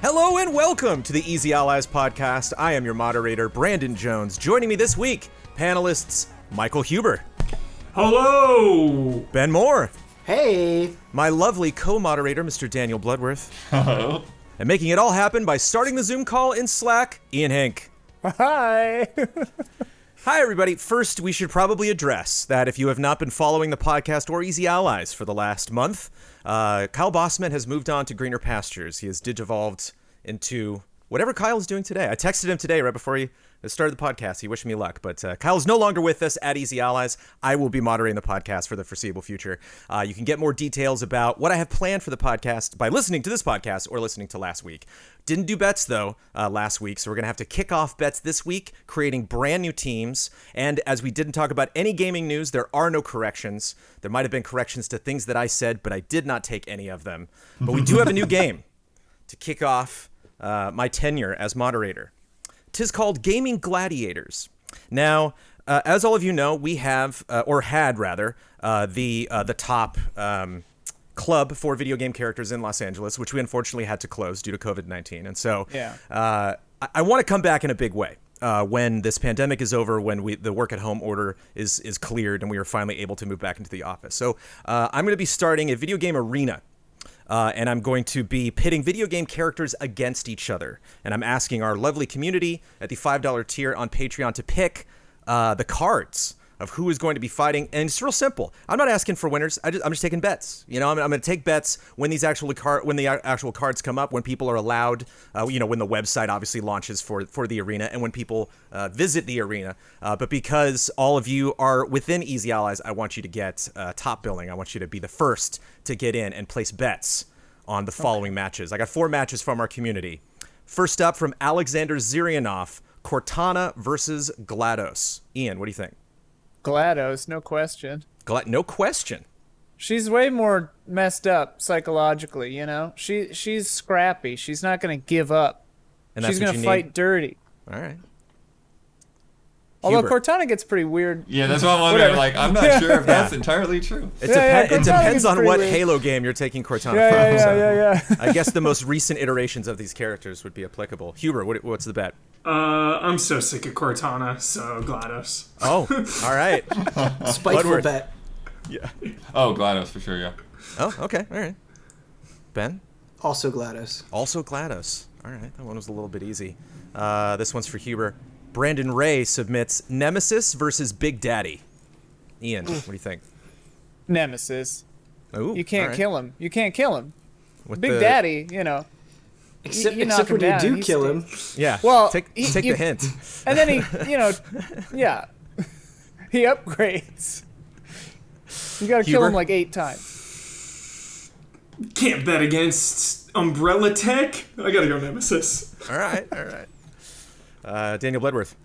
Hello and welcome to the Easy Allies podcast. I am your moderator, Brandon Jones. Joining me this week, panelists Michael Huber. Hello! Ben Moore. Hey! My lovely co-moderator, Mr. Daniel Bloodworth. Hello. And making it all happen by starting the Zoom call in Slack, Ian Hink. Hi! Hi, everybody. First, we should probably address that if you have not been following the podcast or Easy Allies for the last month, Kyle Bossman has moved on to greener pastures. He has digivolved into whatever Kyle is doing today. I texted him today right before he started the podcast. He wished me luck, but Kyle's no longer with us at Easy Allies. I will be moderating the podcast for the foreseeable future. You can get more details about what I have planned for the podcast by listening to this podcast or listening to last week. Didn't do bets, though, last week, so we're going to have to kick off bets this week, creating brand new teams. And as we didn't talk about any gaming news, there are no corrections. There might have been corrections to things that I said, but I did not take any of them. But we do have a new game to kick off my tenure as moderator. 'Tis called Gaming Gladiators. Now, as all of you know, we have, or had rather, the top club for video game characters in Los Angeles, which we unfortunately had to close due to COVID-19. And so I want to come back in a big way. When this pandemic is over, when the work at home order is cleared and we are finally able to move back into the office. So I'm going to be starting a video game arena. And I'm going to be pitting video game characters against each other. And I'm asking our lovely community at the $5 tier on Patreon to pick the cards of who is going to be fighting. And it's real simple. I'm not asking for winners. I'm just taking bets. You know, I'm going to take bets when these when the actual cards come up, when people are allowed, when the website obviously launches for the arena, and when people visit the arena. But because all of you are within Easy Allies, I want you to get top billing. I want you to be the first to get in and place bets on the following matches. I got 4 matches from our community. First up, from Alexander Zirianov, Cortana versus GLaDOS. Ian, what do you think? GLaDOS, no question. No question. She's way more messed up psychologically, you know? She's scrappy. She's not going to give up. And she's going to fight dirty. All right. Although Hubert. Cortana gets pretty weird. Yeah, that's what I'm wondering. Like, I'm not sure if that's entirely true. It depends on what weird. Halo game you're taking Cortana Yeah. I guess the most recent iterations of these characters would be applicable. Huber, what's the bet? I'm so sick of Cortana, so GLaDOS. Oh, all right. Spiteful bet. Yeah. Oh, GLaDOS for sure, yeah. Oh, okay, all right. Ben? Also GLaDOS. Also GLaDOS. All right, that one was a little bit easy. This one's for Huber. Brandon Ray submits Nemesis versus Big Daddy. Ian, what do you think? Nemesis. Ooh, You can't kill him. You can't kill him. With Big Daddy, you know. Except you knock when him you down, do he's kill him. Yeah. Well, take the hint. And then he he upgrades. You got to kill Huber? him like 8 times. Can't bet against Umbrella Tech. I gotta go Nemesis. All right. Daniel Bloodworth.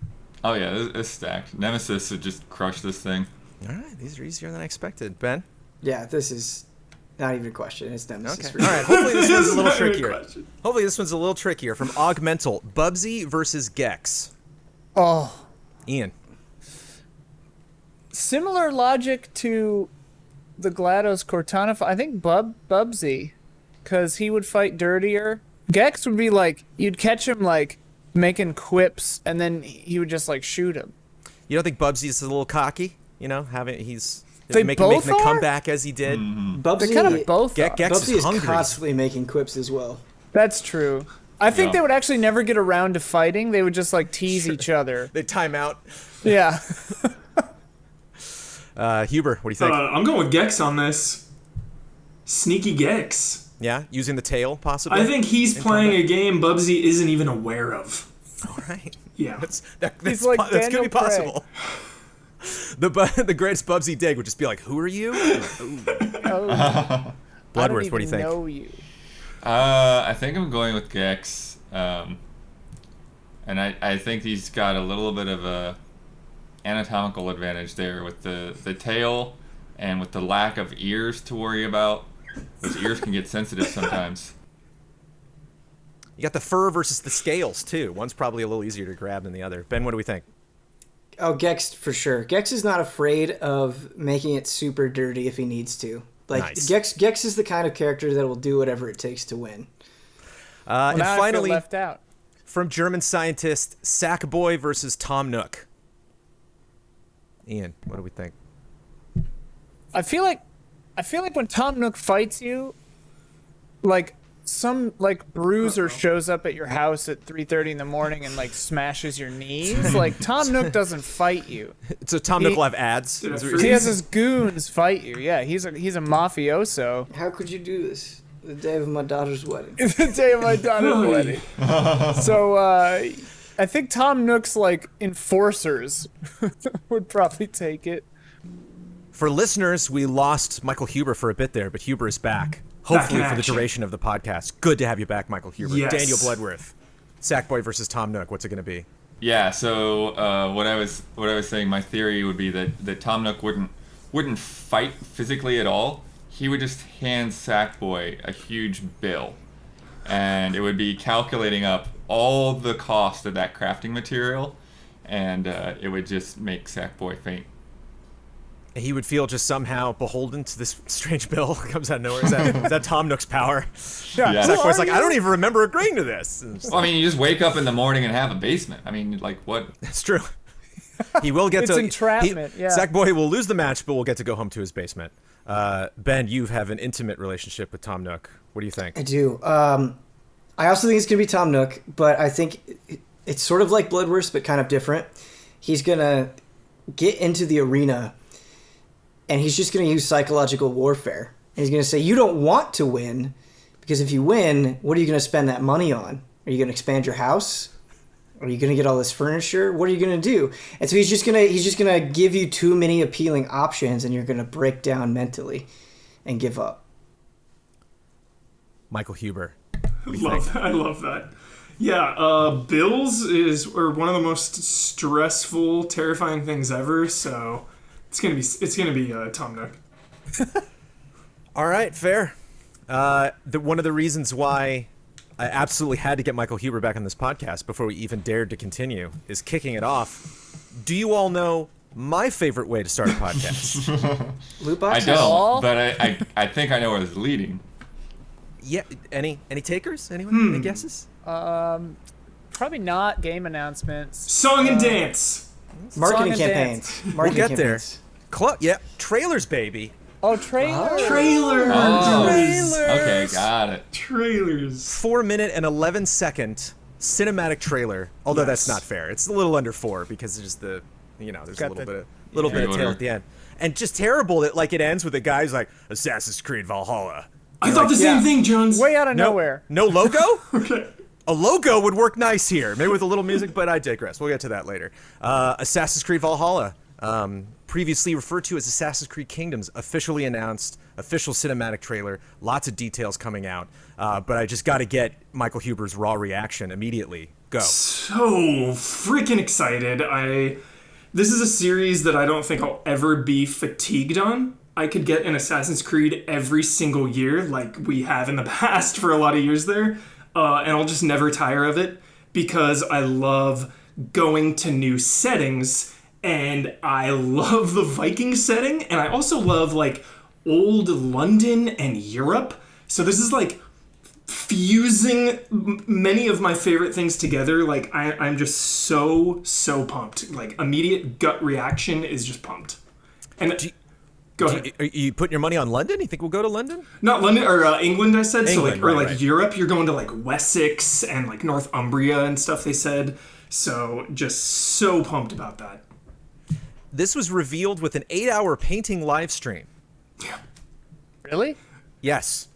Oh, yeah, it's stacked. Nemesis would just crush this thing. All right, these are easier than I expected. Ben? Yeah, this is not even a question. It's Nemesis. Okay. For All right, hopefully this one's a little Not even a trickier. question. Hopefully this one's a little trickier. From Augmental, Bubsy versus Gex. Oh. Ian. Similar logic to the GLaDOS Cortana. I think Bubsy, because he would fight dirtier. Gex would be like, you'd catch him like making quips, and then he would just like shoot him. You don't think Bubsy's a little cocky? You know, he's They making both the are? comeback as he did. Bubsy, They kind of both are. Gex Bubsy is is hungry. constantly making quips as well. That's true. I think Yeah. they would actually never get around to fighting. They would just like tease each other. They time out. Yeah. Huber, what do you think? I'm going with Gex on this. Sneaky Gex. Yeah, using the tail, possibly? I think he's in playing combat? a game Bubsy isn't even aware of. All right. Yeah. That's like that's going to Daniel be possible. The greatest Bubsy dig would just be like, who are you? Oh, Bloodworth, what do you think? Know you. I think I'm going with Gex. And I think he's got a little bit of a anatomical advantage there with the tail and with the lack of ears to worry about. Those ears can get sensitive sometimes. You got the fur versus the scales, too. One's probably a little easier to grab than the other. Ben, what do we think? Oh, Gex for sure. Gex is not afraid of making it super dirty if he needs to. Like Nice. Gex is the kind of character that will do whatever it takes to win. Well, And now I feel finally, left out. from German scientist, Sackboy versus Tom Nook. Ian, what do we think? I feel like when Tom Nook fights you, like some like bruiser shows up at your house at 3:30 in the morning and like smashes your knees. Like Tom Nook doesn't fight you. So Tom Nook will have ads. Dude, is what you're He saying? has his goons fight you. Yeah, he's a mafioso. How could you do this? The day of my daughter's wedding. The day of my daughter's wedding. So I think Tom Nook's like enforcers would probably take it. For listeners, we lost Michael Huber for a bit there, but Huber is back. Hopefully in for the action. duration of the podcast. Good to have you back, Michael Huber. Yes. Daniel Bloodworth. Sackboy versus Tom Nook. What's it going to be? Yeah. So what I was saying, my theory would be that Tom Nook wouldn't fight physically at all. He would just hand Sackboy a huge bill, and it would be calculating up all the cost of that crafting material, and it would just make Sackboy faint. He would feel just somehow beholden to this strange bill that comes out of nowhere. Is that Tom Nook's power? Yeah. Sackboy's like, I don't even remember agreeing to this. And it's Well, I mean, you just wake up in the morning and have a basement. I mean, like what? It's true. He will get It's to entrapment, yeah. Sackboy will lose the match, but will get to go home to his basement. Ben, you have an intimate relationship with Tom Nook. What do you think? I do. I also think it's going to be Tom Nook, but I think it's sort of like Bloodworth, but kind of different. He's going to get into the arena, and he's just going to use psychological warfare. And he's going to say, you don't want to win, because if you win, what are you going to spend that money on? Are you going to expand your house? Are you going to get all this furniture? What are you going to do? And so he's just going to give you too many appealing options, and you're going to break down mentally and give up. Michael Huber. What do you think? I love that. Yeah, bills are one of the most stressful, terrifying things ever. So it's gonna be Tom Nook. All right, fair. One of the reasons why I absolutely had to get Michael Huber back on this podcast before we even dared to continue is kicking it off. Do you all know my favorite way to start a podcast? Loot I boxes? don't, but I think I know where this is leading. Yeah. Any takers? Anyone? Any guesses? Probably not game announcements. Song and dance. Marketing Song and campaigns. We'll Marketing get there. campaigns. Yeah. Trailers, baby. Oh, trailer. Trailers. Okay, got it. Trailers. 4-minute and 11-second cinematic trailer. Although that's Yes. not fair. It's a little under 4 because it's just there's Got a the- little bit of tail order. at the end. And just terrible that like it ends with the guy's like Assassin's Creed Valhalla. I thought the same yeah. thing, Jones. Way out of nowhere. No logo? Okay. A logo would work nice here, maybe with a little music, but I digress. We'll get to that later. Assassin's Creed Valhalla, previously referred to as Assassin's Creed Kingdoms, officially announced, official cinematic trailer, lots of details coming out. But I just got to get Michael Huber's raw reaction immediately. Go. So freaking excited. This is a series that I don't think I'll ever be fatigued on. I could get an Assassin's Creed every single year like we have in the past for a lot of years there. And I'll just never tire of it because I love going to new settings and I love the Viking setting and I also love like old London and Europe. So this is like fusing many of my favorite things together. Like I'm just so pumped. Like immediate gut reaction is just pumped. And go ahead. Are you putting your money on London? You think we'll go to London? Not London or England, I said. England, so like, or right, like right. Europe, you're going to like Wessex and like Northumbria and stuff. They said. So just so pumped about that. This was revealed with an 8-hour painting live stream. Really? Yes.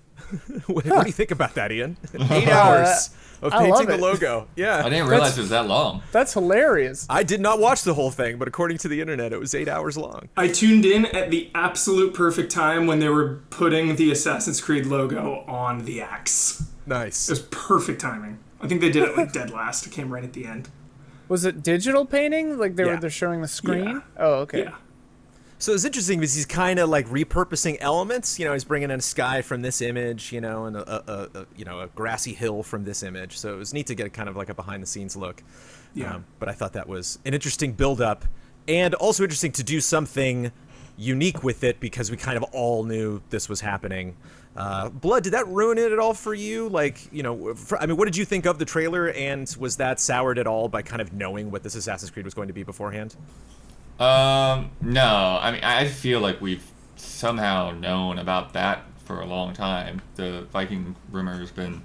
What do you think about that, Ian? 8 hours of I love painting the it. logo. I Yeah. didn't realize it was that long. That's hilarious. I did not watch the whole thing, but according to the internet, it was 8 hours long. I tuned in at the absolute perfect time when they were putting the Assassin's Creed logo on the axe. Nice. It was perfect timing. I think they did it like dead last. It came right at the end. Was it digital painting? Like Yeah. they're showing the screen? Yeah. Oh, okay. Yeah. So it's interesting because he's kind of like repurposing elements. You know, he's bringing in a sky from this image, and a grassy hill from this image. So it was neat to get kind of like a behind-the-scenes look. Yeah. But I thought that was an interesting build-up, and also interesting to do something unique with it because we kind of all knew this was happening. Blood, did that ruin it at all for you? Like, you know, I mean, what did you think of the trailer, and was that soured at all by kind of knowing what this Assassin's Creed was going to be beforehand? No. I mean, I feel like we've somehow known about that for a long time. The Viking rumor has been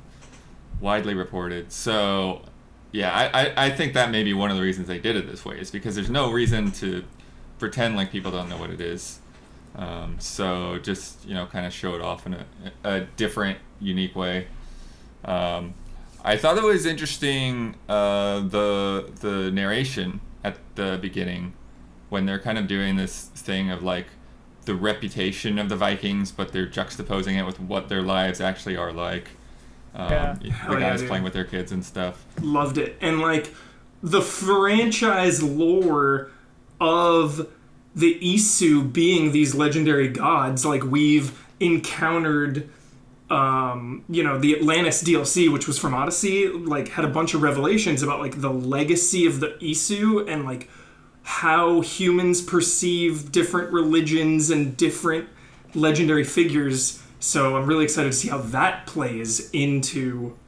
widely reported. So, yeah, I think that may be one of the reasons they did it this way, is because there's no reason to pretend like people don't know what it is. So just, you know, kind of show it off in a different, unique way. I thought it was interesting, the narration at the beginning, when they're kind of doing this thing of like the reputation of the Vikings, but they're juxtaposing it with what their lives actually are like. The guys playing with their kids and stuff. Loved it. And like the franchise lore of the Isu being these legendary gods, like we've encountered, you know, the Atlantis DLC, which was from Odyssey, like had a bunch of revelations about like the legacy of the Isu and like how humans perceive different religions and different legendary figures. So I'm really excited to see how that plays into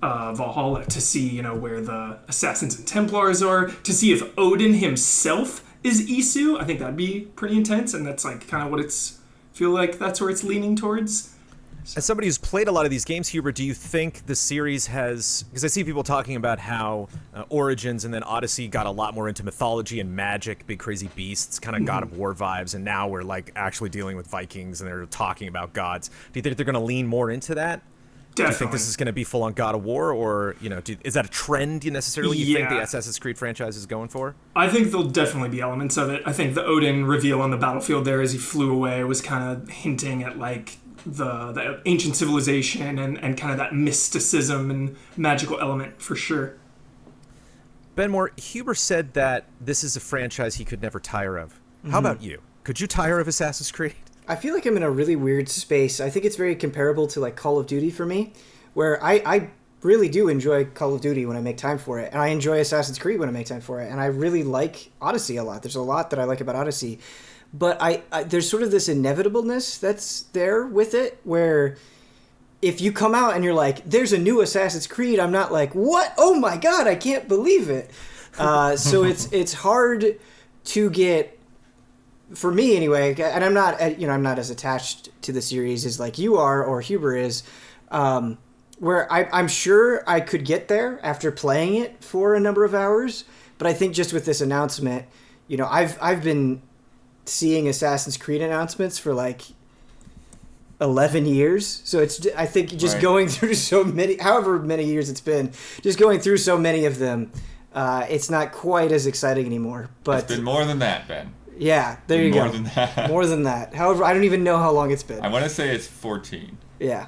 Valhalla, to see, you know, where the Assassins and Templars are, to see if Odin himself is Isu. I think that'd be pretty intense, and that's like kind of what feel like that's where it's leaning towards. As somebody who's played a lot of these games, Hubert, do you think the series has... Because I see people talking about how Origins and then Odyssey got a lot more into mythology and magic, big crazy beasts, kind of God of War vibes, and now we're like actually dealing with Vikings and they're talking about gods. Do you think they're going to lean more into that? Definitely. Do you think this is going to be full on God of War, or, you know, is that a trend you think the Assassin's Creed franchise is going for? I think there'll definitely be elements of it. I think the Odin reveal on the battlefield there as he flew away was kind of hinting at like the ancient civilization and kind of that mysticism and magical element for sure. Benmore, Huber said that this is a franchise he could never tire of. How about you? Could you tire of Assassin's Creed? I feel like I'm in a really weird space. I think it's very comparable to like Call of Duty for me, where I really do enjoy Call of Duty when I make time for it, and I enjoy Assassin's Creed when I make time for it, and I really like Odyssey a lot. There's a lot that I like about Odyssey, but I there's sort of this inevitableness that's there with it, where if you come out and you're like, there's a new Assassin's Creed, I'm not like, what? Oh my god, I can't believe it. So it's hard to get, for me anyway, and I'm not as attached to the series as like you are or Huber is, where I'm sure I could get there after playing it for a number of hours, but I think just with this announcement, you know, I've been seeing Assassin's Creed announcements for like 11 years, so I think just going through so many, however many years it's been, just going through so many of them, it's not quite as exciting anymore. But it's been more than that, Ben. Yeah, there you go. More than that. More than that. However, I don't even know how long it's been. I want to say it's 14. Yeah.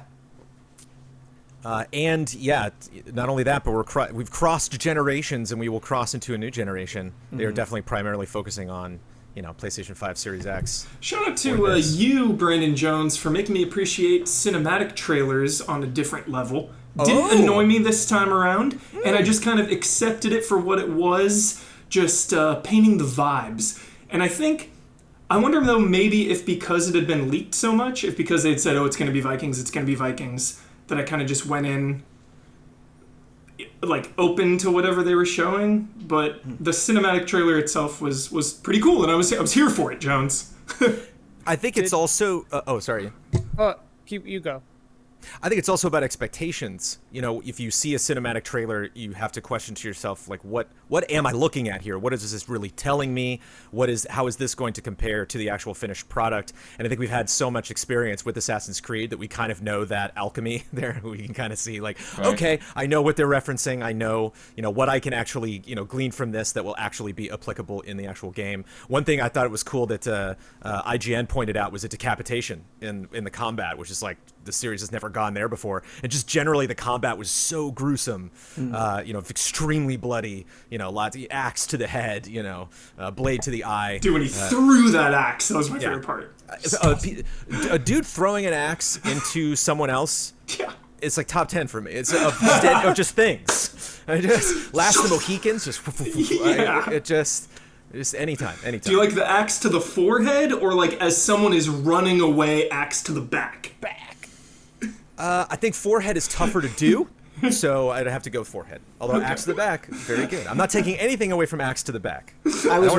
And yeah, not only that, but we've crossed generations, and we will cross into a new generation. They are definitely primarily focusing on, you know, PlayStation 5 Series X. Shout out to you, Brandon Jones, for making me appreciate cinematic trailers on a different level. Didn't annoy me this time around, and I just kind of accepted it for what it was, just painting the vibes. And I wonder though, maybe if because it had been leaked so much, if because they'd said, oh, it's going to be Vikings, that I kind of just went in like open to whatever they were showing. But the cinematic trailer itself was pretty cool, and I was here for it, Jones. I think it's also... sorry. You go. I think it's also about expectations. You know, if you see a cinematic trailer, you have to question to yourself, like, what am I looking at here? What is this really telling me? How is this going to compare to the actual finished product? And I think we've had so much experience with Assassin's Creed that we kind of know that alchemy there. We can kind of see, like, okay, I know what they're referencing. I know, you know, what I can actually, you know, glean from this that will actually be applicable in the actual game. One thing I thought it was cool that IGN pointed out was a decapitation in the combat, which is like, the series has never gone there before, and just generally the combat was so gruesome, you know, extremely bloody, you know, lots of axe to the head, you know, blade to the eye. Dude, when he threw that axe, that was my favorite part. A dude throwing an axe into someone else, it's like top 10 for me. It's of just things. I just Last of the Mohicans, just it just. Just anytime. Do you like the axe to the forehead, or like as someone is running away, axe to the back? I think forehead is tougher to do, so I'd have to go forehead. Although axe to the back, very good. I'm not taking anything away from axe to the back. I was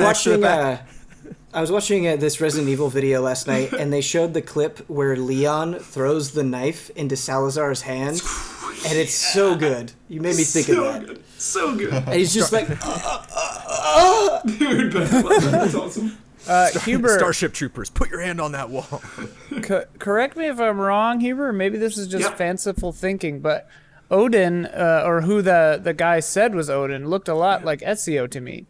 watching this Resident Evil video last night, and they showed the clip where Leon throws the knife into Salazar's hand, and it's so good. You made me think of that. Good. So good. And he's just like, Dude, that's awesome. Huber, Starship Troopers, put your hand on that wall. correct me if I'm wrong, Huber, or maybe this is just fanciful thinking, but Odin, or who the guy said was Odin, looked a lot like Ezio to me.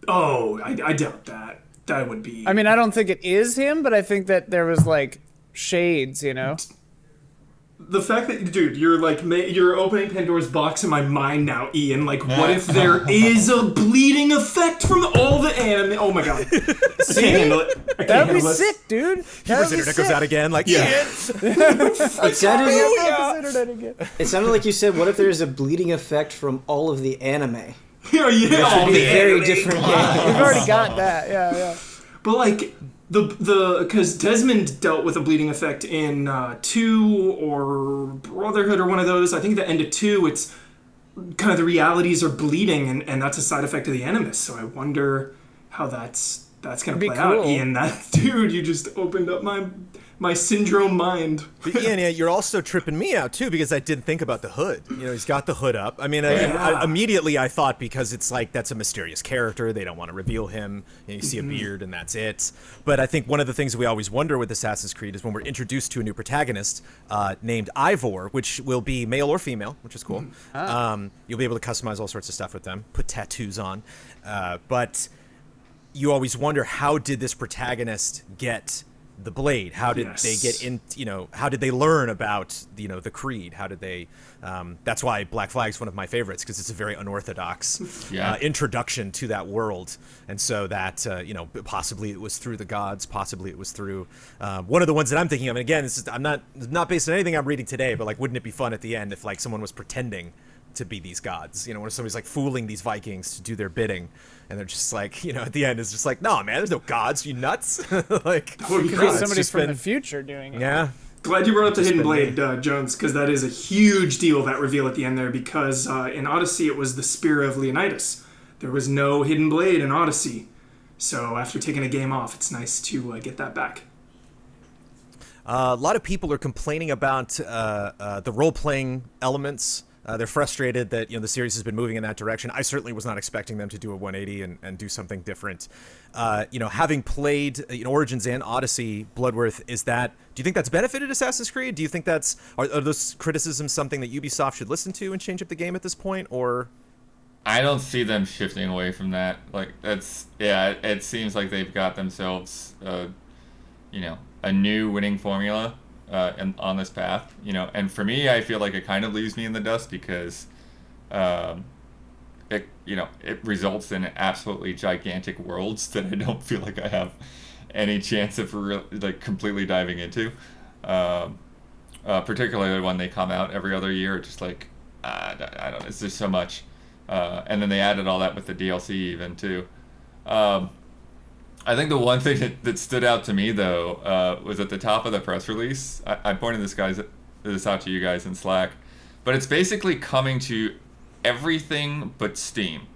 Oh, I doubt that. That would be... I mean, I don't think it is him, but I think that there was, like, shades, you know? The fact that, dude, you're opening Pandora's box in my mind now, Ian. Like, what if there is a bleeding effect from all the anime? Oh my god. See? That would be sick, dude. Huber's internet goes out again, like, Yeah. it sounded like you said, what if there's a bleeding effect from all of the anime? Yeah, It would be a very different game. We've already got that, yeah. But like because Desmond dealt with a bleeding effect in 2 or Brotherhood or one of those. I think the end of 2, it's kind of the realities are bleeding, and that's a side effect of the animus. So I wonder how that's gonna play out. Ian, dude, you just opened up my syndrome mind. But Ian, you're also tripping me out too, because I didn't think about the hood. You know, he's got the hood up. I mean, I immediately I thought, because it's like, that's a mysterious character, they don't want to reveal him. You know, you see a beard and that's it. But I think one of the things we always wonder with Assassin's Creed is when we're introduced to a new protagonist named Ivor, which will be male or female, which is cool. You'll be able to customize all sorts of stuff with them, put tattoos on. But you always wonder, how did this protagonist get the blade? How did they get in? You know, how did they learn about the creed? How did they? That's why Black Flag's one of my favorites, because it's a very unorthodox introduction to that world, and so that possibly it was through the gods, possibly it was through one of the ones that I'm thinking of. And again, I'm not based on anything I'm reading today, but like, wouldn't it be fun at the end if like someone was pretending to be these gods? You know, when somebody's like fooling these Vikings to do their bidding, and they're just like, at the end it's just like, no man, there's no gods, you nuts. Like, could be somebody from the future doing it. Yeah. Glad you brought up the Hidden Blade, Jones, because that is a huge deal, that reveal at the end there, because in Odyssey it was the Spear of Leonidas. There was no Hidden Blade in Odyssey. So after taking a game off, it's nice to get that back. A lot of people are complaining about the role-playing elements. They're frustrated that the series has been moving in that direction. I certainly was not expecting them to do a 180 and do something different. Having played Origins and Odyssey, Bloodworth, do you think that's benefited Assassin's Creed? Do you think are those criticisms something that Ubisoft should listen to and change up the game at this point, or? I don't see them shifting away from that. Like, it seems like they've got themselves, a new winning formula. On this path, and for me, I feel like it kind of leaves me in the dust, because it results in absolutely gigantic worlds that I don't feel like I have any chance of completely diving into, particularly when they come out every other year. Just like, I don't know, it's just so much, and then they added all that with the DLC even too. I think the one thing that stood out to me, though, was at the top of the press release. I pointed this out to you guys in Slack, but it's basically coming to everything but Steam.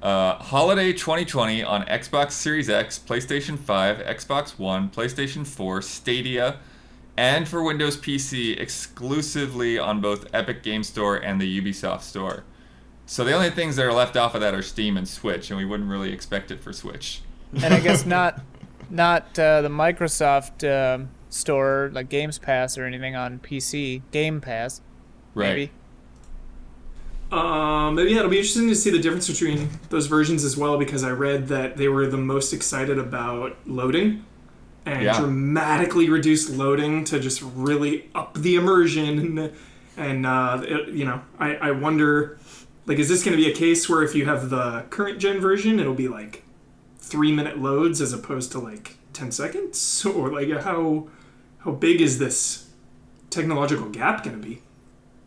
Holiday 2020 on Xbox Series X, PlayStation 5, Xbox One, PlayStation 4, Stadia, and for Windows PC exclusively on both Epic Game Store and the Ubisoft Store. So the only things that are left off of that are Steam and Switch, and we wouldn't really expect it for Switch. And I guess not the Microsoft store, like Games Pass or anything on PC. Game Pass, maybe. Maybe it'll be interesting to see the difference between those versions as well, because I read that they were the most excited about loading and dramatically reduced loading to just really up the immersion. And I wonder, like, is this going to be a case where if you have the current gen version, it'll be like 3-minute loads as opposed to like 10 seconds? Or like, how big is this technological gap going to be?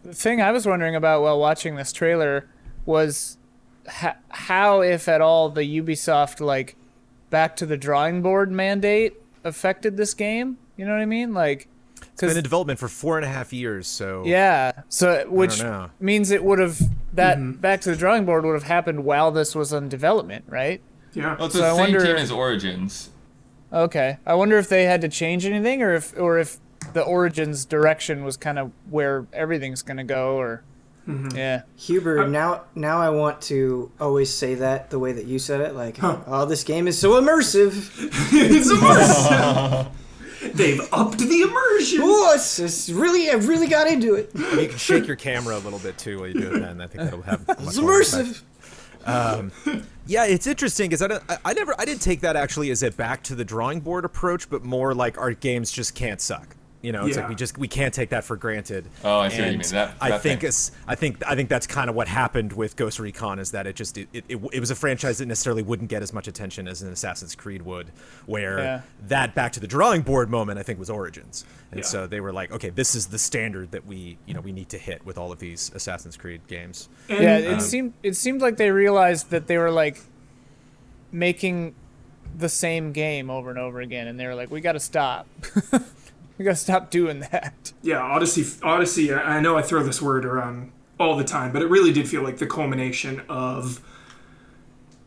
The thing I was wondering about while watching this trailer was how, if at all, the Ubisoft like back to the drawing board mandate affected this game. You know what I mean? Like, It's been in development for 4.5 years, so yeah, so which know. means it would have back to the drawing board would have happened while this was in development, right? Yeah. Well, it's So the I same wonder- team as Origins. Okay, I wonder if they had to change anything, or if the Origins direction was kind of where everything's gonna go, or yeah. Huber, now I want to always say that the way that you said it, like, oh, this game is so immersive. It's immersive. They've upped the immersion. Oh, it's really, I really got into it. you can shake your camera a little bit too while you do it. Then I think that'll have much It's more effect. immersive. Yeah, it's interesting because I didn't take that actually as a back to the drawing board approach, but more like our games just can't suck. You know, it's Yeah. like we can't take that for granted. Oh, I see what you And mean. That I think thing. I think that's kind of what happened with Ghost Recon is that it was a franchise that necessarily wouldn't get as much attention as an Assassin's Creed would, where Yeah. that back to the drawing board moment I think was Origins, and Yeah. so they were like, okay, this is the standard that we need to hit with all of these Assassin's Creed games. And, Yeah, it seemed like they realized that they were like making the same game over and over again, and they were like, we got to stop. We got to stop doing that. yeah, Odyssey. I know I throw this word around all the time, but it really did feel like the culmination of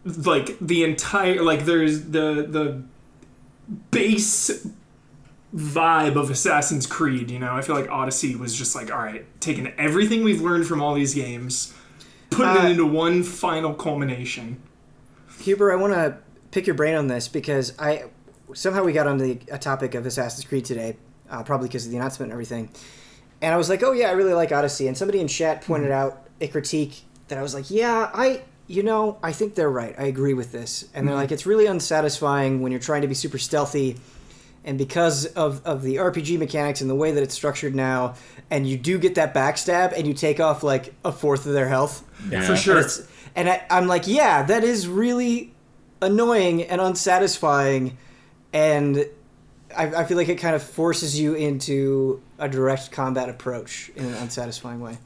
like the entire like there's the base vibe of Assassin's Creed. You know, I feel like Odyssey was just like, all right, taking everything we've learned from all these games, putting it into one final culmination. Huber, I want to pick your brain on this because somehow we got on a topic of Assassin's Creed today, probably because of the announcement and everything. And I was like, oh yeah, I really like Odyssey. And somebody in chat pointed out a critique that I was like, yeah, I think they're right. I agree with this. And they're like, it's really unsatisfying when you're trying to be super stealthy. And because of the RPG mechanics and the way that it's structured now, and you do get that backstab and you take off like a fourth of their health. Yeah. For sure. I'm like, yeah, that is really annoying and unsatisfying. And I feel like it kind of forces you into a direct combat approach in an unsatisfying way.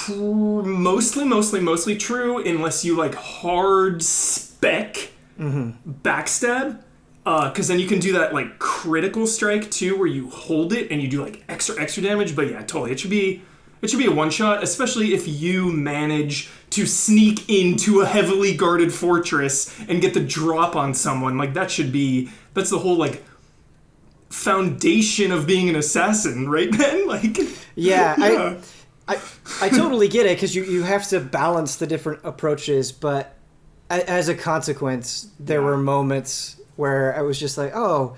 Mostly true, unless you like hard spec backstab. Because then you can do that like critical strike too, where you hold it and you do like extra damage. But yeah, totally, it should be a one shot, especially if you manage to sneak into a heavily guarded fortress and get the drop on someone. Like that's the whole like foundation of being an assassin, right, Ben? Like Yeah. I totally get it because you have to balance the different approaches, but as a consequence, there were moments where I was just like, oh,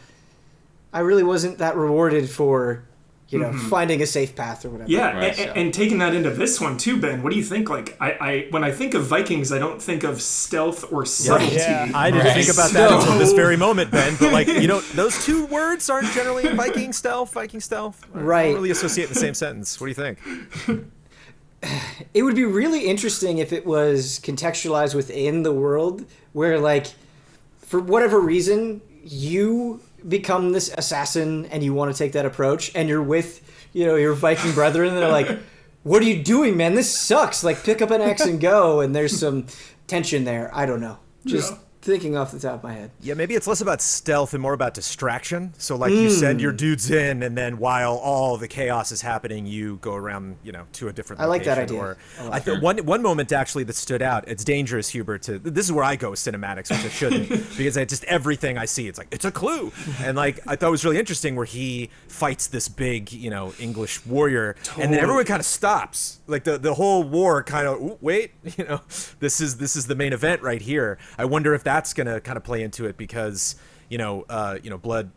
I really wasn't that rewarded for, finding a safe path or whatever. Yeah, Right, and taking that into this one too, Ben. What do you think? Like, I when I think of Vikings, I don't think of stealth or subtlety. Yeah. I didn't think about that until this very moment, Ben. But like, those two words aren't generally Viking stealth. I Right. don't really associate in the same sentence. What do you think? It would be really interesting if it was contextualized within the world where, like, for whatever reason, you become this assassin and you want to take that approach and you're with, your Viking brethren and they're like, what are you doing, man? This sucks. Like, pick up an axe and go. And there's some tension there. I don't know. Just thinking off the top of my head. Yeah, maybe it's less about stealth and more about distraction. So like you send your dudes in, and then while all the chaos is happening, you go around, to a different location. I like that idea. Or I like I thought one moment actually that stood out. It's dangerous, Hubert. This is where I go with cinematics, which I shouldn't, because just everything I see, it's like it's a clue. And like I thought it was really interesting where he fights this big, English warrior, and then everyone kind of stops. Like the whole war kind of wait, this is the main event right here. I wonder if that's gonna kind of play into it because Blood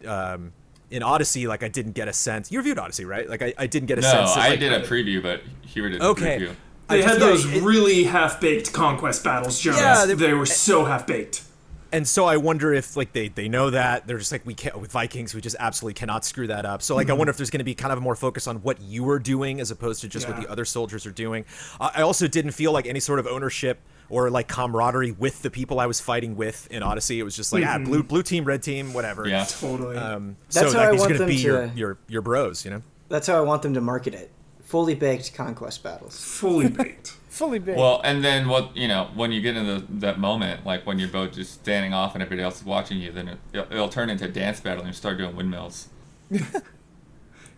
in Odyssey, like I didn't get a sense. You reviewed Odyssey, right? Like I didn't get a sense. No, that, I did a preview, but Hubert did a preview. They had those really half-baked conquest battles, Jonas. Yeah, they were so half-baked. And so I wonder if like they know that they're just like we can't with Vikings, we just absolutely cannot screw that up. So like I wonder if there's going to be kind of a more focus on what you are doing as opposed to just what the other soldiers are doing. I also didn't feel like any sort of ownership or like camaraderie with the people I was fighting with in Odyssey. It was just like blue team, red team, whatever. Yeah, Totally. That's so how I like, these are want going to them be to- your bros, That's how I want them to market it. Fully baked conquest battles. Fully baked. Fully baked. Well, and then when you get into that moment, like when you're both just standing off and everybody else is watching you, then it'll turn into a dance battle and you start doing windmills.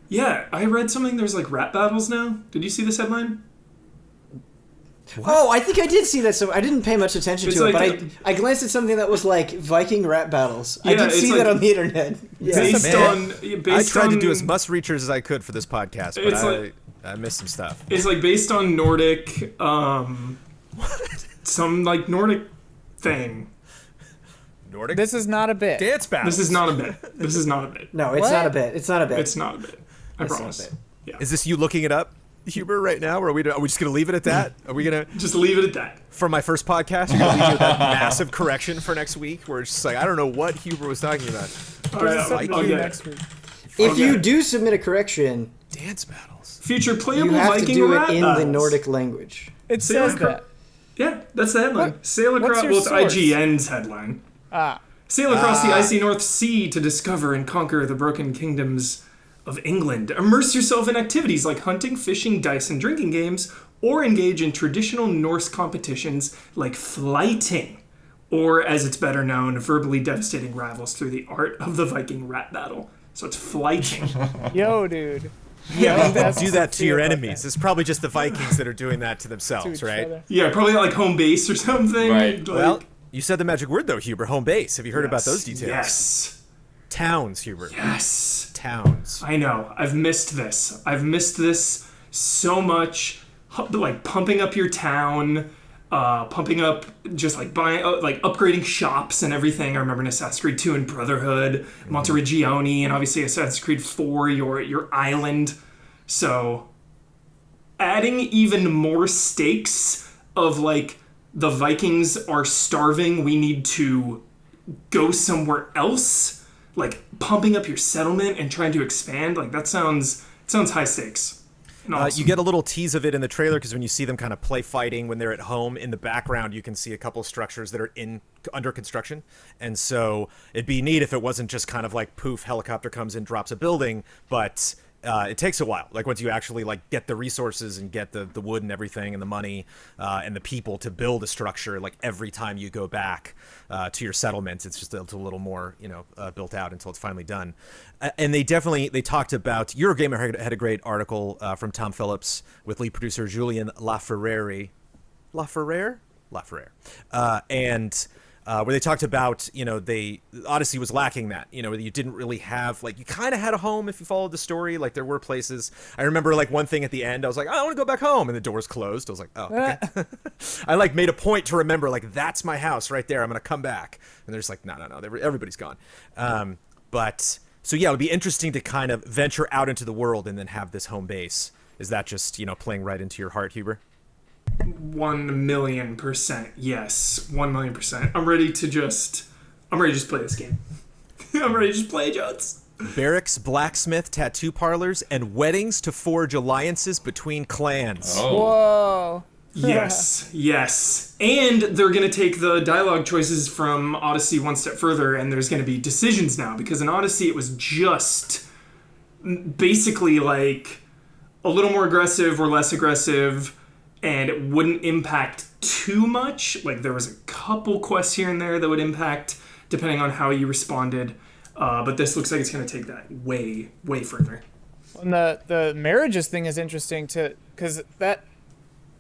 Yeah, I read something. There's like rap battles now. Did you see this headline? Oh, I think I did see that. So I didn't pay much attention It's to it, like but I glanced at something that was like Viking rap battles. I Yeah, did it's see like- that on the internet. Yeah. Based Man, on, I based tried on, to do as much research as I could for this podcast, but It's like- I missed some stuff. It's like based on Nordic, some like Nordic thing. Nordic This is not a bit. dance battle. This is not a bit. This is not a bit. No, it's What? not a bit. It's not a bit. It's not a bit. I It's not a promise. bit. Is this you looking it up, Huber, right now? Or are we just going to leave it at that? Are we going to, Just leave it at that. for my first podcast, you're going to leave me with that massive correction for next week where it's just like, I don't know what Huber was talking about. All right, Something I'll to do get it. next week. If Okay. you do submit a correction, Dance battles. Future playable you have Viking to do rap it in the battles. Nordic language. It Sail says acro- that. Yeah, that's the headline. What- Sail what's across. your Well, it's source? IGN's headline. Ah. Sail across the icy North Sea to discover and conquer the broken kingdoms of England. Immerse yourself in activities like hunting, fishing, dice, and drinking games, or engage in traditional Norse competitions like flighting, or as it's better known, verbally devastating rivals through the art of the Viking rap battle. So it's flighting. Yo, dude. Yeah, that's do that to feel your about enemies. that. It's probably just the Vikings that are doing that to To themselves, each right? other. Yeah, probably like home base or something. Right. Like, Well, you said the magic word though, Huber. Home base. Have you heard about those details? Yes. Towns, Huber. Yes. Towns. I know. I've missed this. I've missed this so much. Like pumping up your town, pumping up just like buying, like upgrading shops and everything. I remember in Assassin's Creed 2 and Brotherhood, Monteriggioni, and obviously Assassin's Creed 4, your island. So adding even more stakes of like the Vikings are starving, we need to go somewhere else, like pumping up your settlement and trying to expand, like that sounds high stakes. And awesome. You get a little tease of it in the trailer because when you see them kind of play fighting when they're at home, in the background you can see a couple structures that are under construction, and so it'd be neat if it wasn't just kind of like poof, helicopter comes in, drops a building, but it takes a while. Like once you actually like get the resources and get the wood and everything and the money and the people to build a structure, like every time you go back to your settlements, it's just a little more built out until it's finally done. And they talked about Eurogamer had a great article from Tom Phillips with lead producer Julien Laferrere, and where they talked about, Odyssey was lacking that, where you didn't really have, like, you kind of had a home if you followed the story. Like, there were places. I remember, like, one thing at the end, I was like, I want to go back home. And the doors closed. I was like, oh, okay. I, like, made a point to remember, like, that's my house right there. I'm going to come back. And they're just like, no. Everybody's gone. So, yeah, it would be interesting to kind of venture out into the world and then have this home base. Is that just, playing right into your heart, Huber? 1,000,000%. Yes, 1,000,000%. I'm ready to just play this game. I'm ready to just play, Jones. Barracks, blacksmith, tattoo parlors, and weddings to forge alliances between clans. Oh. Whoa. Yes. And they're going to take the dialogue choices from Odyssey one step further, and there's going to be decisions now, because in Odyssey it was just basically like a little more aggressive or less aggressive, and it wouldn't impact too much. Like, there was a couple quests here and there that would impact depending on how you responded. But this looks like it's going to take that way, way further. And the marriages thing is interesting too, because that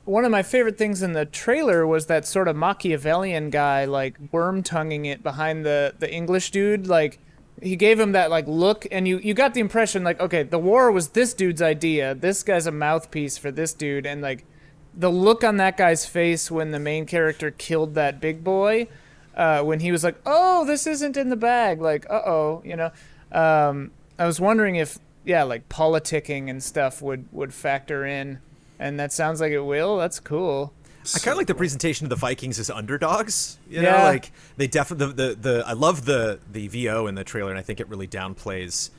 one of my favorite things in the trailer was that sort of Machiavellian guy, like worm tonguing it behind the English dude. Like, he gave him that like look, and you got the impression like, okay, the war was this dude's idea. This guy's a mouthpiece for this dude, and like the look on that guy's face when the main character killed that big boy, when he was like, oh, this isn't in the bag, like, uh-oh, I was wondering if, like politicking and stuff would factor in, and that sounds like it will. That's cool. I kind of like the presentation of the Vikings as underdogs. Yeah. Like they definitely I love the VO in the trailer, and I think it really downplays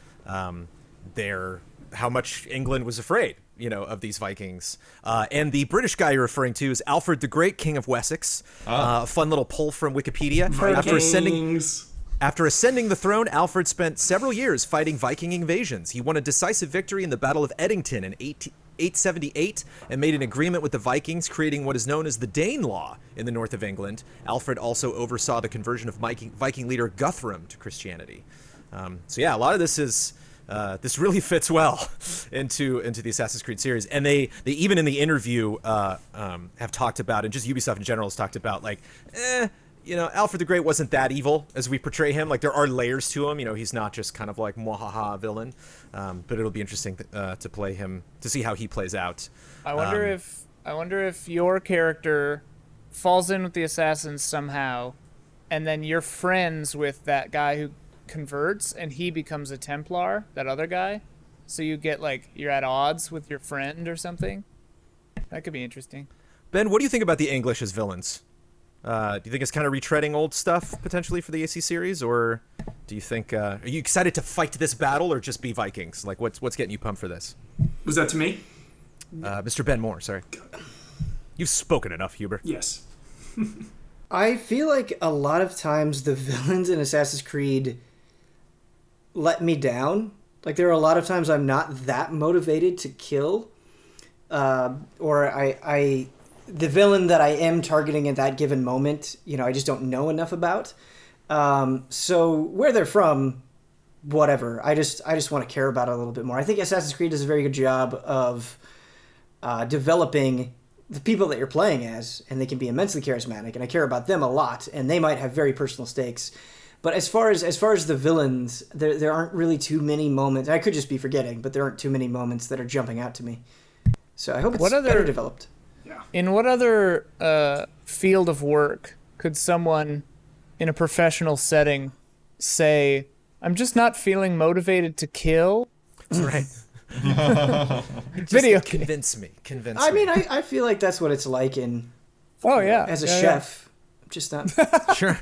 how much England was afraid, of these Vikings. And the British guy you're referring to is Alfred the Great, King of Wessex. A fun little pull from Wikipedia. After ascending the throne, Alfred spent several years fighting Viking invasions. He won a decisive victory in the Battle of Edington in 878 and made an agreement with the Vikings, creating what is known as the Danelaw in the north of England. Alfred also oversaw the conversion of Viking leader Guthrum to Christianity. So yeah, a lot of this is this really fits well into the Assassin's Creed series, and they even in the interview have talked about, and just Ubisoft in general has talked about, like, Alfred the Great wasn't that evil as we portray him. Like, there are layers to him. He's not just kind of like mwahaha villain. But it'll be interesting to play him, to see how he plays out. I wonder if your character falls in with the assassins somehow, and then you're friends with that guy who converts, and he becomes a Templar, that other guy. So you get, like, you're at odds with your friend or something. That could be interesting. Ben, what do you think about the English as villains? Do you think it's kind of retreading old stuff potentially for the AC series, or do you think are you excited to fight this battle, or just be Vikings? Like, what's getting you pumped for this? Was that to me? Mr. Ben Moore, sorry. You've spoken enough, Huber. Yes. I feel like a lot of times the villains in Assassin's Creed let me down. Like, there are a lot of times I'm not that motivated to kill, or I the villain that I am targeting at that given moment, I just don't know enough about. So where they're from, whatever. I just want to care about it a little bit more. I think Assassin's Creed does a very good job of developing the people that you're playing as, and they can be immensely charismatic, and I care about them a lot, and they might have very personal stakes. But as far as the villains, there aren't really too many moments. I could just be forgetting, but there aren't too many moments that are jumping out to me. So I hope it's better developed. Yeah. In what other field of work could someone in a professional setting say, "I'm just not feeling motivated to kill"? That's right. Video convince me. I mean, I feel like that's what it's like as a chef. I'm just not sure.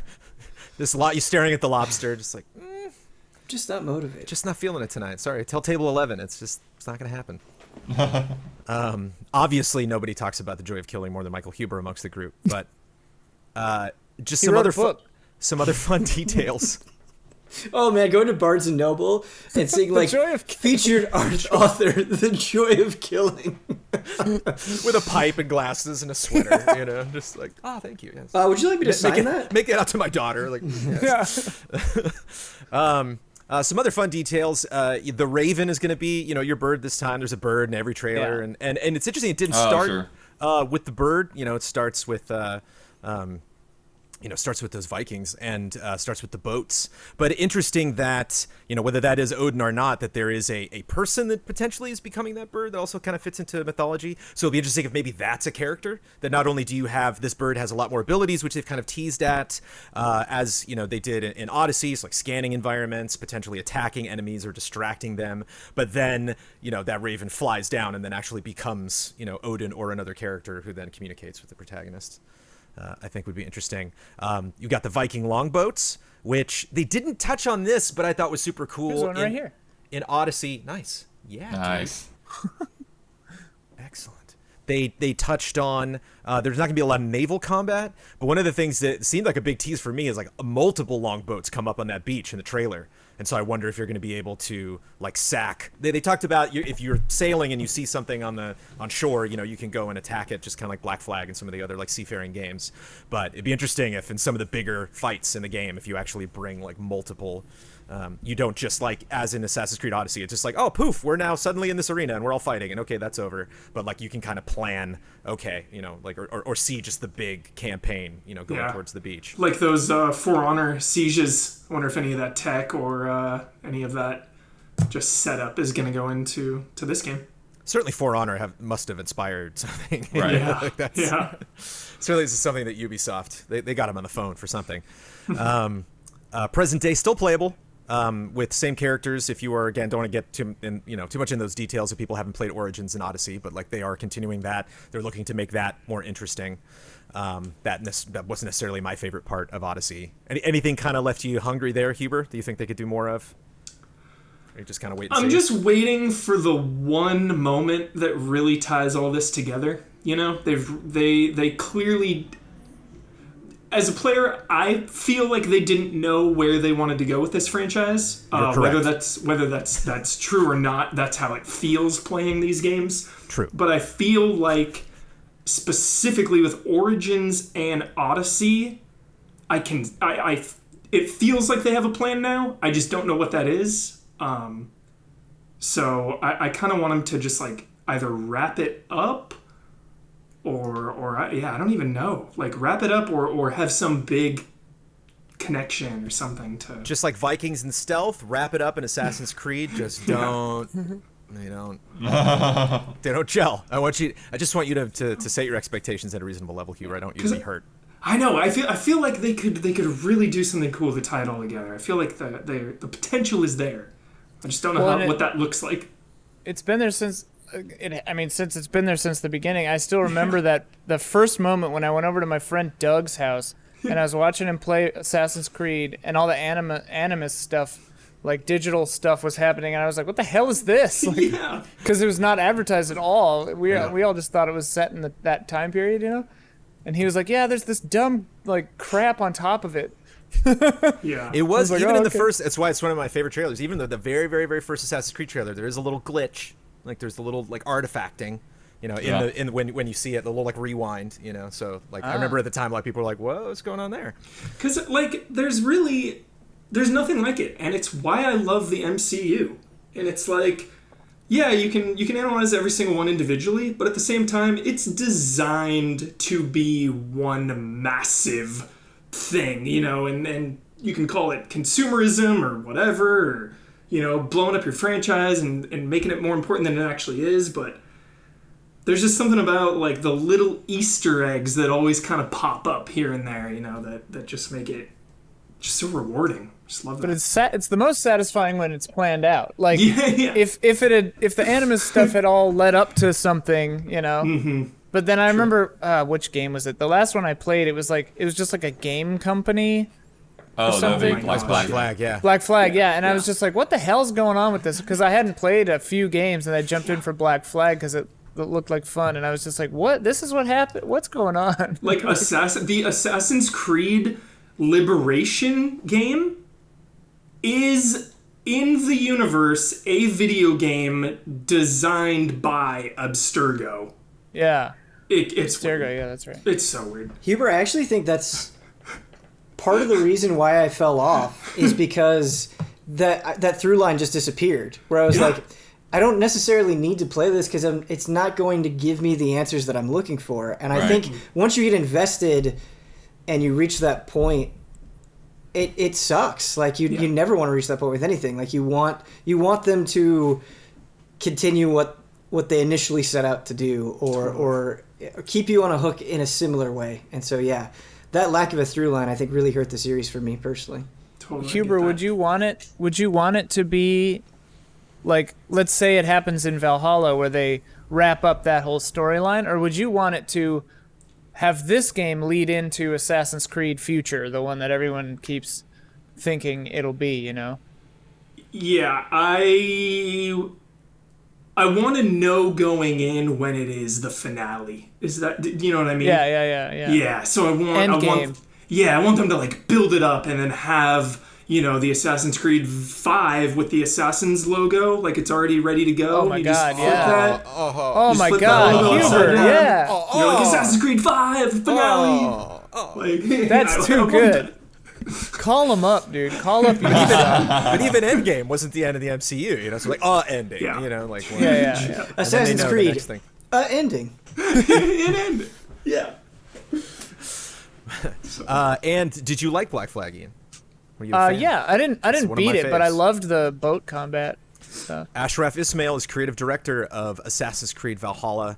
This lot, you staring at the lobster, just like, just not motivated. Just not feeling it tonight. Sorry, tell table 11. It's not going to happen. Obviously, nobody talks about the joy of killing more than Michael Huber amongst the group, but just some other fun details. Oh man, going to Barnes and Noble and seeing like featured art author, The Joy of Killing, with a pipe and glasses and a sweater, just like, thank you. Yes. Would you like me to sign that? Make it out to my daughter, like. Yes. Yeah. Some other fun details. The Raven is going to be, your bird this time. There's a bird in every trailer, and it's interesting. It didn't start with the bird. It starts with. Starts with those Vikings and starts with the boats. But interesting that, whether that is Odin or not, that there is a person that potentially is becoming that bird that also kind of fits into mythology. So it'll be interesting if maybe that's a character, that not only do you have this bird has a lot more abilities, which they've kind of teased at, as, they did in Odyssey, so like scanning environments, potentially attacking enemies or distracting them. But then, that Raven flies down and then actually becomes, Odin or another character who then communicates with the protagonist. I think would be interesting. You got the Viking longboats, which they didn't touch on this, but I thought was super cool. There's one right here. In Odyssey. Nice. Yeah. Nice. Excellent. They touched on, there's not going to be a lot of naval combat, but one of the things that seemed like a big tease for me is like multiple longboats come up on that beach in the trailer. And so I wonder if you're going to be able to like sack. They talked about if you're sailing and you see something on shore, you can go and attack it, just kind of like Black Flag and some of the other like seafaring games. But it'd be interesting if in some of the bigger fights in the game, if you actually bring like multiple. You don't just like as in Assassin's Creed Odyssey, it's just like, oh poof, we're now suddenly in this arena and we're all fighting and okay, that's over. But like you can kind of plan, okay, like or see just the big campaign, going towards the beach. Like those For Honor sieges. I wonder if any of that tech or any of that just setup is going to go into this game. Certainly For Honor must have inspired something. Right. Yeah. Like that's, certainly this is something that Ubisoft, they got him on the phone for something. Present day still playable. With same characters. If you are, again, don't want to get too much in those details if people haven't played Origins and Odyssey, but like they are continuing that. They're looking to make that more interesting. That wasn't necessarily my favorite part of Odyssey. Anything kind of left you hungry there, Huber? Do you think they could do more of? Or you just kind of wait and see? I'm just waiting for the one moment that really ties all this together. They clearly, as a player, I feel like they didn't know where they wanted to go with this franchise. You're Whether that's true or not, that's how it feels playing these games. True. But I feel like specifically with Origins and Odyssey, it feels like they have a plan now. I just don't know what that is. So I kind of want them to just like either wrap it up or I don't even know. Like wrap it up or have some big connection or something to. Just like Vikings and Stealth, wrap it up in Assassin's Creed. Just don't. They don't. They don't gel. I just want you to set your expectations at a reasonable level, Huber. I don't want you to be hurt. I know. I feel like they could really do something cool to tie it all together. I feel like the potential is there. I just don't know what that looks like. It's been there since. Since it's been there since the beginning. I still remember that the first moment when I went over to my friend Doug's house and I was watching him play Assassin's Creed and all the Animus stuff, like digital stuff, was happening, and I was like, "What the hell is this?" Because it was not advertised at all. We all just thought it was set in that time period, you know. And he was like, "Yeah, there's this dumb like crap on top of it." Yeah, it was like, even in the okay. first. That's why it's one of my favorite trailers. Even though the very, very, very first Assassin's Creed trailer, there is a little glitch. Like there's a little like artifacting, you know, when you see it, the little like rewind, you know. So like I remember at the time, like people were like, "Whoa, what's going on there?" Because like there's nothing like it, and it's why I love the MCU. And it's like, yeah, you can analyze every single one individually, but at the same time, it's designed to be one massive thing, you know, and you can call it consumerism or whatever, or, you know, blowing up your franchise and making it more important than it actually is, but there's just something about, like, the little Easter eggs that always kind of pop up here and there, you know, that just make it just so rewarding. Just love that. But it's the most satisfying when it's planned out. Like, Yeah. if the Animus stuff had all led up to something, you know. Mm-hmm. But then I remember which game was it? The last one I played, it was just like a game company. Oh, something. Black Flag, yeah. Black Flag, yeah. And I was just like, what the hell's going on with this? Because I hadn't played a few games, and I jumped in for Black Flag because it looked like fun, and I was just like, what? This is what happened? What's going on? Like the Assassin's Creed Liberation game is in the universe a video game designed by Abstergo. Yeah. It's Abstergo, weird. yeah, that's right. It's so weird. Huber, I actually think that's part of the reason why I fell off is because that through line just disappeared. Where I was like, I don't necessarily need to play this because it's not going to give me the answers that I'm looking for. And I think once you get invested and you reach that point, it sucks. Like you never want to reach that point with anything. Like you want them to continue what they initially set out to do, or keep you on a hook in a similar way. And so that lack of a through line I think really hurt the series for me personally. Totally Huber, would you want it to be like, let's say it happens in Valhalla where they wrap up that whole storyline, or would you want it to have this game lead into Assassin's Creed Future, the one that everyone keeps thinking it'll be, you know? Yeah, I want to know going in when it is the finale. Is that, do you know what I mean? Yeah. Yeah, so I want them to like build it up and then have, you know, the Assassin's Creed 5 with the Assassin's logo, like it's already ready to go. Oh my you God, just flip yeah. that. Oh my flip that God, logo upside Huber, down. yeah. You're like, Assassin's Creed 5 finale. Like, That's too good. Call them up, dude. Call up. But even Endgame wasn't the end of the MCU, you know. So like, ending, you know, like Yeah. Assassin's Creed ending. It ended. Yeah. And did you like Black Flag, Ian? Were you a fan? Yeah, I didn't one of beat my it, but I faves. loved the boat combat stuff. Ashraf Ismail is creative director of Assassin's Creed Valhalla,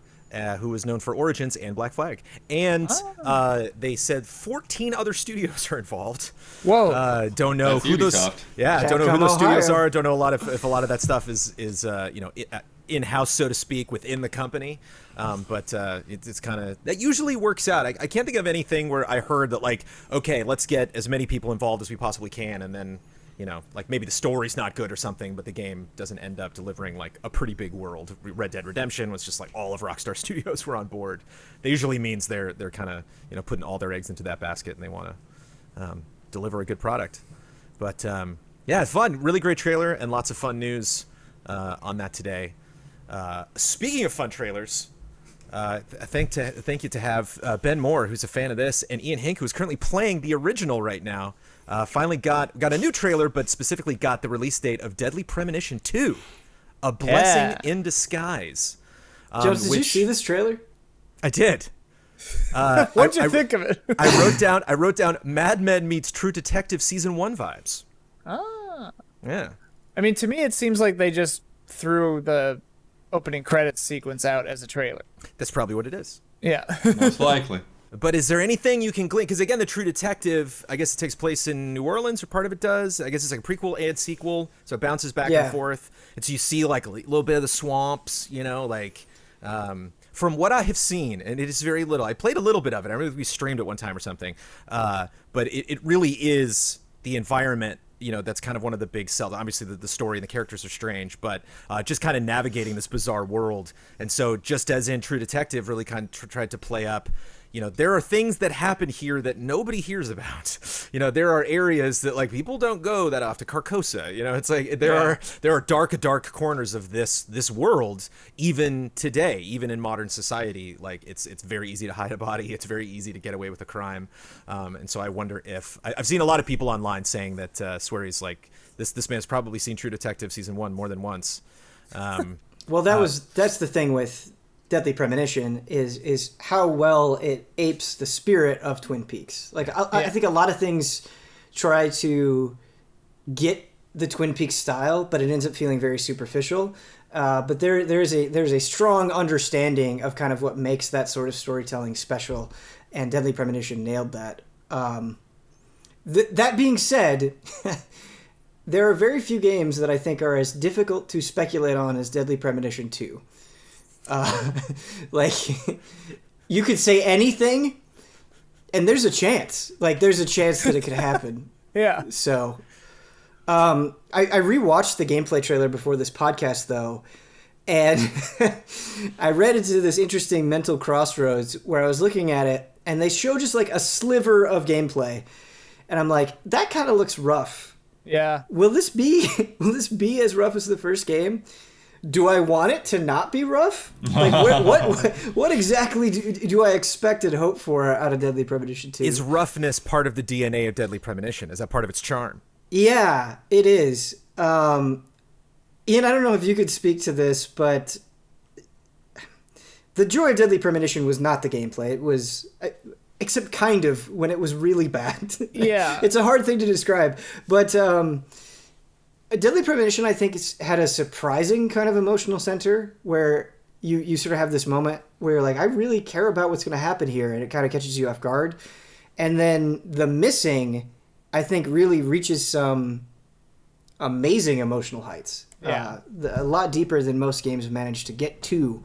who is known for Origins and Black Flag. And they said 14 other studios are involved. Whoa. Don't know That's who those. Ubisoft. Yeah, don't know who Capcom those studios Ohio. are. Don't know if a lot of that stuff is you know, in-house, so to speak, within the company. But it's kind of, that usually works out. I can't think of anything where I heard that, like, okay, let's get as many people involved as we possibly can, and then like maybe the story's not good or something, but the game doesn't end up delivering like a pretty big world. Red Dead Redemption was just like all of Rockstar Studios were on board. That usually means they're kind of putting all their eggs into that basket and they want to deliver a good product. But yeah, it's fun, really great trailer and lots of fun news on that today. Speaking of fun trailers, thank you to have Ben Moore, who's a fan of this, and Ian Hink, who's currently playing the original right now. Finally got a new trailer, but specifically got the release date of Deadly Premonition 2, A Blessing in Disguise. Jones, did you see this trailer? I did. What'd you think of it? I wrote down Mad Men meets True Detective season 1 vibes. Ah. Yeah. I mean, to me, it seems like they just threw the opening credits sequence out as a trailer. That's probably what it is. Yeah. Most likely. But is there anything you can glean? Because again, the True Detective, I guess it takes place in New Orleans, or part of it does. I guess it's like a prequel and sequel, so it bounces back and forth. And so you see like a little bit of the swamps, from what I have seen, and it is very little. I played a little bit of it. I remember we streamed it one time or something. But it really is the environment, that's kind of one of the big sells. Obviously, the story and the characters are strange, but just kind of navigating this bizarre world. And so just as in True Detective really kind of tried to play up, there are things that happen here that nobody hears about. There are areas that like people don't go that often. Carcosa, it's like there are dark corners of this world even today, even in modern society. Like it's very easy to hide a body. It's very easy to get away with a crime. And so I wonder if I've seen a lot of people online saying that Sweary's like this man's probably seen True Detective season 1 more than once. Well, that's the thing with Deadly Premonition is how well it apes the spirit of Twin Peaks. Like I think a lot of things try to get the Twin Peaks style, but it ends up feeling very superficial. But there's a strong understanding of kind of what makes that sort of storytelling special, and Deadly Premonition nailed that. That being said, there are very few games that I think are as difficult to speculate on as Deadly Premonition 2. Like, you could say anything, and there's a chance. Like, there's a chance that it could happen. Yeah. So, I rewatched the gameplay trailer before this podcast, though, and I read into this interesting mental crossroads where I was looking at it, and they show just, like, a sliver of gameplay. And I'm like, that kind of looks rough. Yeah. Will this be as rough as the first game? Do I want it to not be rough? Like, what exactly do I expect and hope for out of Deadly Premonition 2? Is roughness part of the DNA of Deadly Premonition? Is that part of its charm? Yeah, it is. Ian, I don't know if you could speak to this, but the joy of Deadly Premonition was not the gameplay. It was, except kind of, when it was really bad. Yeah. It's a hard thing to describe, but Deadly Premonition, I think, had a surprising kind of emotional center where you sort of have this moment where you're like, I really care about what's going to happen here, and it kind of catches you off guard. And then The Missing, I think, really reaches some amazing emotional heights. Yeah. A lot deeper than most games have managed to get to,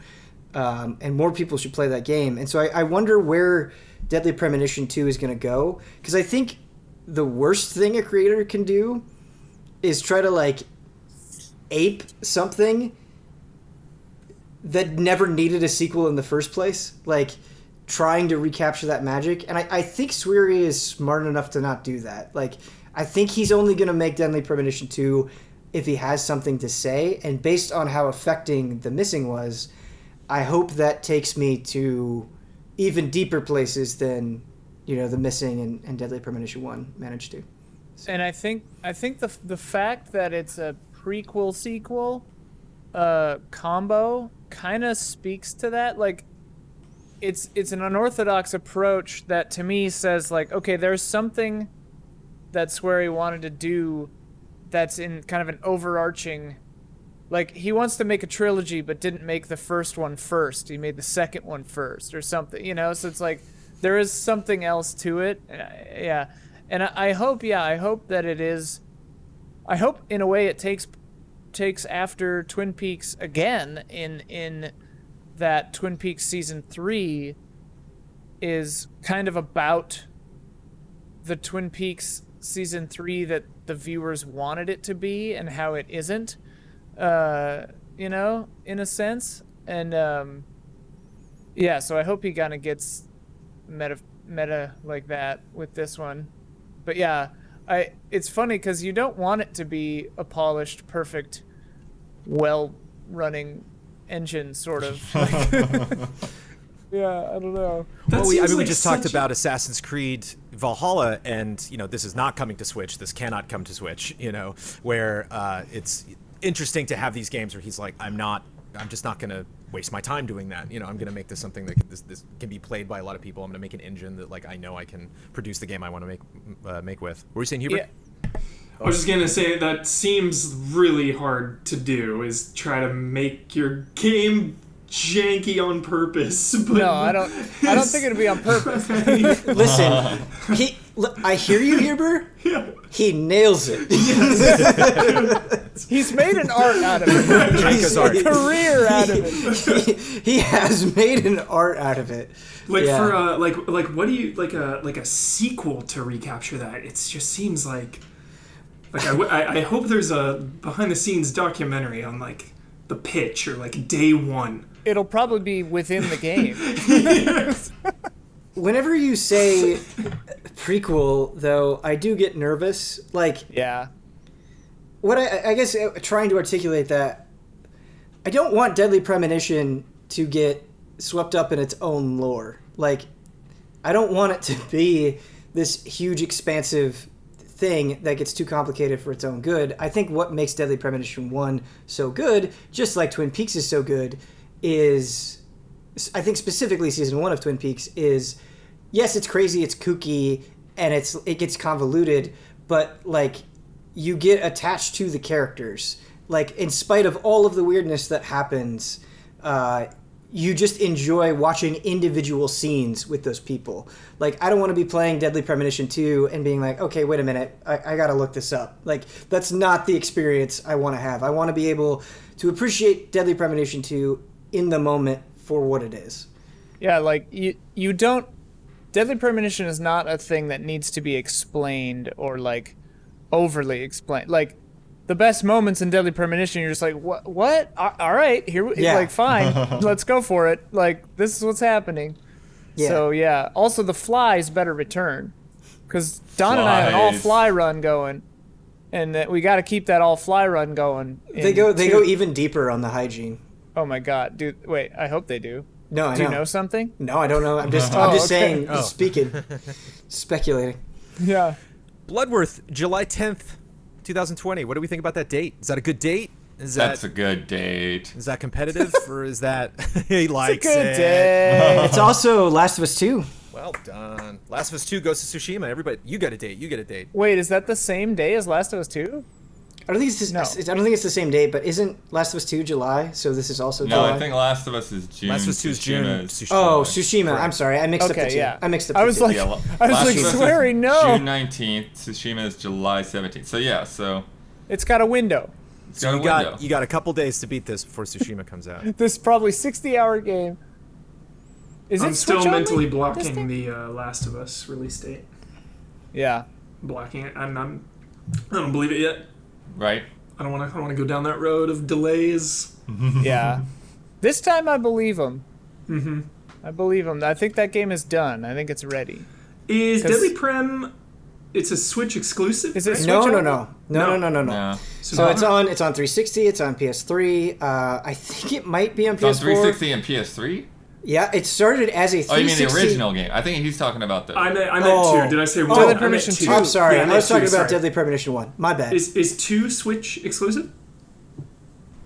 and more people should play that game. And so I wonder where Deadly Premonition 2 is going to go, because I think the worst thing a creator can do is try to, like, ape something that never needed a sequel in the first place. Like, trying to recapture that magic. And I think Sweary is smart enough to not do that. Like, I think he's only going to make Deadly Premonition 2 if he has something to say. And based on how affecting The Missing was, I hope that takes me to even deeper places than, The Missing and Deadly Premonition 1 managed to. And I think the fact that it's a prequel sequel combo kind of speaks to that. Like, it's an unorthodox approach that to me says, like, okay, there's something that Swery wanted to do that's in kind of an overarching, like, he wants to make a trilogy but didn't make the first one first. He made the second one first or something, so it's like there is something else to it. Yeah. And I hope that it is. I hope in a way it takes after Twin Peaks again in that Twin Peaks season 3 is kind of about the Twin Peaks season 3 that the viewers wanted it to be and how it isn't, you know, in a sense. And yeah, so I hope he kind of gets meta like that with this one. But yeah, it's funny because you don't want it to be a polished, perfect, well-running engine, sort of. Yeah, I don't know. Well, we just talked about Assassin's Creed Valhalla, and you know, this is not coming to Switch. This cannot come to Switch. You know, where it's interesting to have these games where he's like, I'm just not gonna waste my time doing that. You know, I'm gonna make this something that this can be played by a lot of people. I'm gonna make an engine that like I know I can produce the game I want to make with. What were you saying, Hubert? Yeah. I was just gonna say that seems really hard to do. Is try to make your game janky on purpose. But No, I don't think it'd be on purpose. Listen, I hear you, Huber. Yeah. He nails it. He's made an art out of it. Janka's art. Career out of it. He has made an art out of it. Like Yeah. for like what do you like a sequel to recapture that? It just seems like I hope there's a behind the scenes documentary on like the pitch or like day one. It'll probably be within the game. Whenever you say prequel, though, I do get nervous. Like, Yeah. what I guess trying to articulate that, I don't want Deadly Premonition to get swept up in its own lore. Like, I don't want it to be this huge, expansive thing that gets too complicated for its own good. I think what makes Deadly Premonition 1 so good, just like Twin Peaks is so good, is, I think specifically season 1 of Twin Peaks is, yes, it's crazy, it's kooky, and it gets convoluted, but like you get attached to the characters. Like, in spite of all of the weirdness that happens, you just enjoy watching individual scenes with those people. Like, I don't want to be playing Deadly Premonition 2 and being like, okay, wait a minute, I gotta look this up. Like, that's not the experience I want to have. I want to be able to appreciate Deadly Premonition 2 in the moment for what it is. Yeah, like you don't. Deadly Premonition is not a thing that needs to be explained or like overly explained. Like, the best moments in Deadly Premonition, you're just like, what? All right, here, Yeah. like, fine, let's go for it. Like, this is what's happening. Yeah. So yeah. Also, the flies better return, because Don and I have an all Flies. fly run going, and we got to keep that all fly run going. They go even deeper on the hygiene. Oh my god, dude! Wait, I hope they do. No, I Do you know something? No, I don't know. I'm just Oh, okay. saying, speaking, speculating. Yeah. Bloodworth, July 10th, 2020. What do we think about that date? Is that a good date? That's a good date. Is that competitive or is that he likes Good it? day. It's also Last of Us 2. Well done. Last of Us 2 goes to Tsushima. Everybody, you get a date. You get a date. Wait, is that the same day as Last of Us 2? I don't think it's the same date, but isn't Last of Us 2 July? So this is also No, July. I think Last of Us is June. Last of Us 2 is June. Tsushima is- Tsushima. Oh, Tsushima. I'm sorry, I mixed up the Okay, two. yeah. I mixed up. I the was two. like, Yeah, I was Last like of Us is swearing no. June 19th. Tsushima is July 17th. So yeah, It's got a window. it's got a window. you got a couple days to beat this before Tsushima comes out. This probably 60-hour game. Is I'm it still Switch only, mentally this blocking thing? the Last of Us release date. Yeah. Blocking it. I don't believe it yet. Right? I don't want to go down that road of delays. Yeah. This time I believe him. Mm-hmm. I believe him. I think that game is done. I think it's ready. Is 'Cause- Deadly Prem? It's a Switch exclusive. Is it right? Switch No. only? No. So it's on 360. It's on PS3. I think it might be on It's on PS4. 360 and PS3? Yeah, it started as a 360. Oh, you mean the original game? I think he's talking about the... I meant Oh. 2. Did I say 1? Deadly I meant Premonition 2. 2. I'm sorry. Yeah, I was meant 2, talking about sorry. Deadly Premonition 1. My bad. Is 2 Switch exclusive?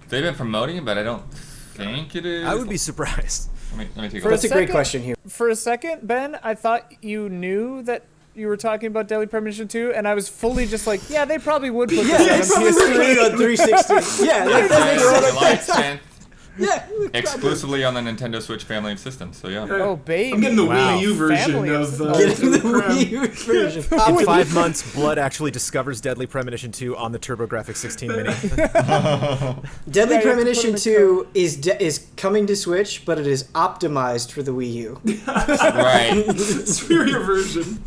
They've been promoting it, but I don't think it is. I would be surprised. Let me take a For look. That's a great second- question here. For a second, Ben, I thought you knew that you were talking about Deadly Premonition 2, and I was fully just like, yeah, they probably would put this on PS3. on 360. Yeah, like that July makes 10th, Yeah. exclusively on the Nintendo Switch family of systems. So yeah. Oh, baby. I'm getting the Wow. Wii U version Family of Getting the Deadly Prem. Wii U version. In 5 months, Blood actually discovers Deadly Premonition 2 on the TurboGrafx 16 Mini. Deadly Yeah, you have to Premonition put it in 2 is coming to Switch, but it is optimized for the Wii U. Right. Superior version.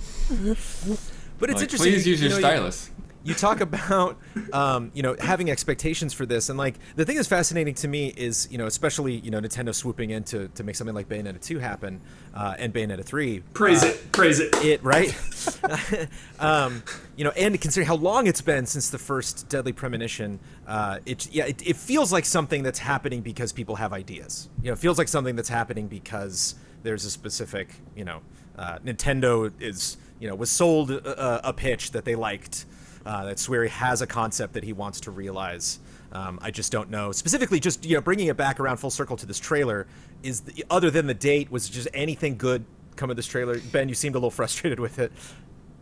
But it's Like, interesting. please use your you- stylus. You talk about, having expectations for this, and like the thing that's fascinating to me is, especially Nintendo swooping in to make something like Bayonetta 2 happen, and Bayonetta 3. Praise it. It right, and considering how long it's been since the first Deadly Premonition, it feels like something that's happening because people have ideas. It feels like something that's happening because there's a specific, Nintendo was sold a pitch that they liked. That Swery has a concept that he wants to realize. I just don't know. Specifically, just bringing it back around full circle to this trailer, other than the date, was just anything good come of this trailer? Ben, you seemed a little frustrated with it.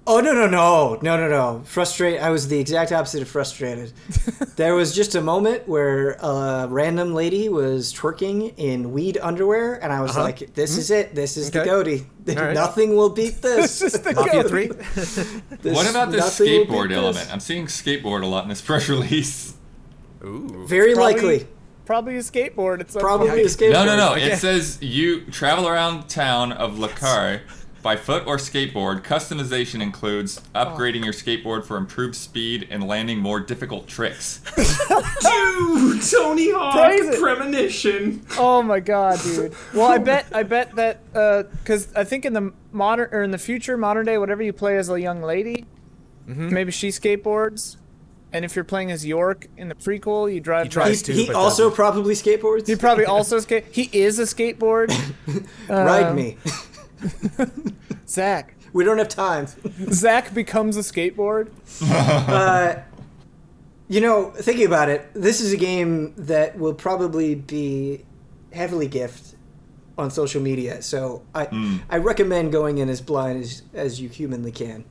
Oh, no. I was the exact opposite of frustrated. There was just a moment where a random lady was twerking in weed underwear, and I was like, this is it. This is the goatee. Right. Nothing will beat this. This is the Mafia goatee. 3? What about this skateboard element? I'm seeing skateboard a lot in this press release. Ooh. Very likely. Probably a skateboard. It's like, Probably a skateboard. No. It says you travel around town of Lakar by foot or skateboard. Customization includes upgrading your skateboard for improved speed and landing more difficult tricks. Dude, Tony Hawk Praise it. Premonition. Oh my god, dude. Well, I bet that because I think in the future, modern day, whatever you play as a young lady, maybe she skateboards, and if you're playing as York in the prequel, you drive. He tries to. He but also doesn't. probably skateboards. He probably also He is a skateboard. Ride me. Zach. We don't have time. Zach becomes a skateboard. Thinking about it, this is a game that will probably be heavily gifted on social media. So I recommend going in as blind as you humanly can.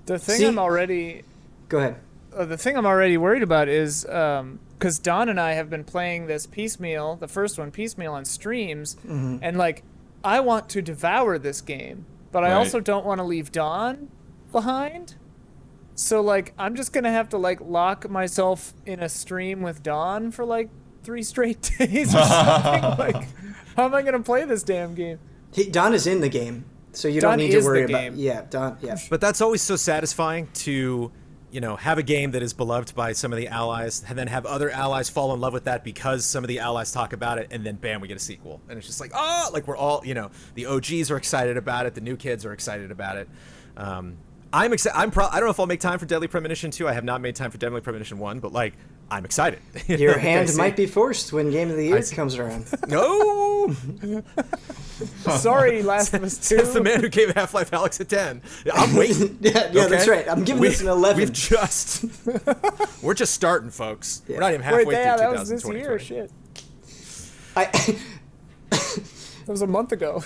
The thing I'm already worried about is because Don and I have been playing this piecemeal, the first one piecemeal on streams, and like I want to devour this game, but I also don't want to leave Don behind. So like I'm just gonna have to like lock myself in a stream with Don for like 3 straight days or something. Like, how am I gonna play this damn game? Don is in the game, so you Don don't need to is worry the about. game. Yeah, Don. Yeah. But that's always so satisfying to, have a game that is beloved by some of the allies, and then have other allies fall in love with that because some of the allies talk about it, and then bam, we get a sequel. And it's just like, we're all, the OGs are excited about it, the new kids are excited about it. I'm excited. I don't know if I'll make time for Deadly Premonition 2. I have not made time for Deadly Premonition 1, but like, I'm excited. Your hand might be forced when Game of the Year comes around. No! Sorry, Last of Us 2. That's the man who gave Half-Life Alyx a 10. I'm waiting. Yeah, that's right. I'm giving this an 11. We're just starting, folks. Yeah. We're not even halfway through that was this 2020. year. Shit. That was a month ago.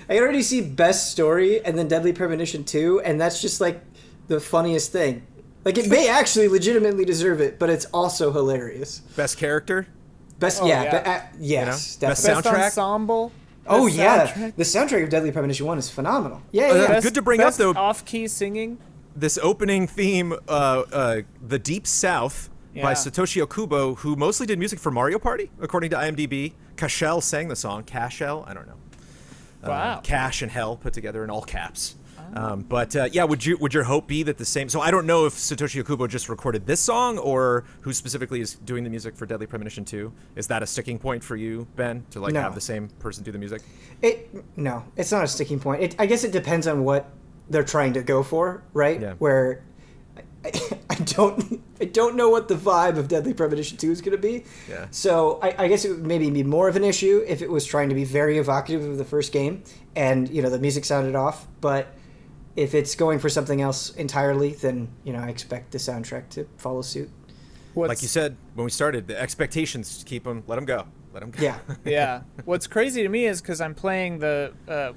I already see Best Story and then Deadly Premonition 2, and that's just like the funniest thing. Like, it may actually legitimately deserve it, but it's also hilarious. Best character? Yes, Best definitely. soundtrack? Best ensemble. Oh, Best yeah. soundtrack. The soundtrack of Deadly Premonition 1 is phenomenal. Yeah. Good to bring up, though. Off-key singing. This opening theme, The Deep South, by Satoshi Okubo, who mostly did music for Mario Party, according to IMDb. Cashel sang the song. Cashel? I don't know. Wow. Cash and Hell put together in all caps. Would your hope be that the same? So I don't know if Satoshi Okubo just recorded this song or who specifically is doing the music for Deadly Premonition 2. Is that a sticking point for you, Ben, to like have the same person do the music? No, it's not a sticking point. I guess it depends on what they're trying to go for, right? Yeah. Where I don't know what the vibe of Deadly Premonition 2 is going to be. Yeah. So I guess it would maybe be more of an issue if it was trying to be very evocative of the first game and, the music sounded off. But if it's going for something else entirely, then, I expect the soundtrack to follow suit. Like you said when we started, the expectations, keep them, let them go. Let them go. Yeah. Yeah. What's crazy to me is because I'm playing the,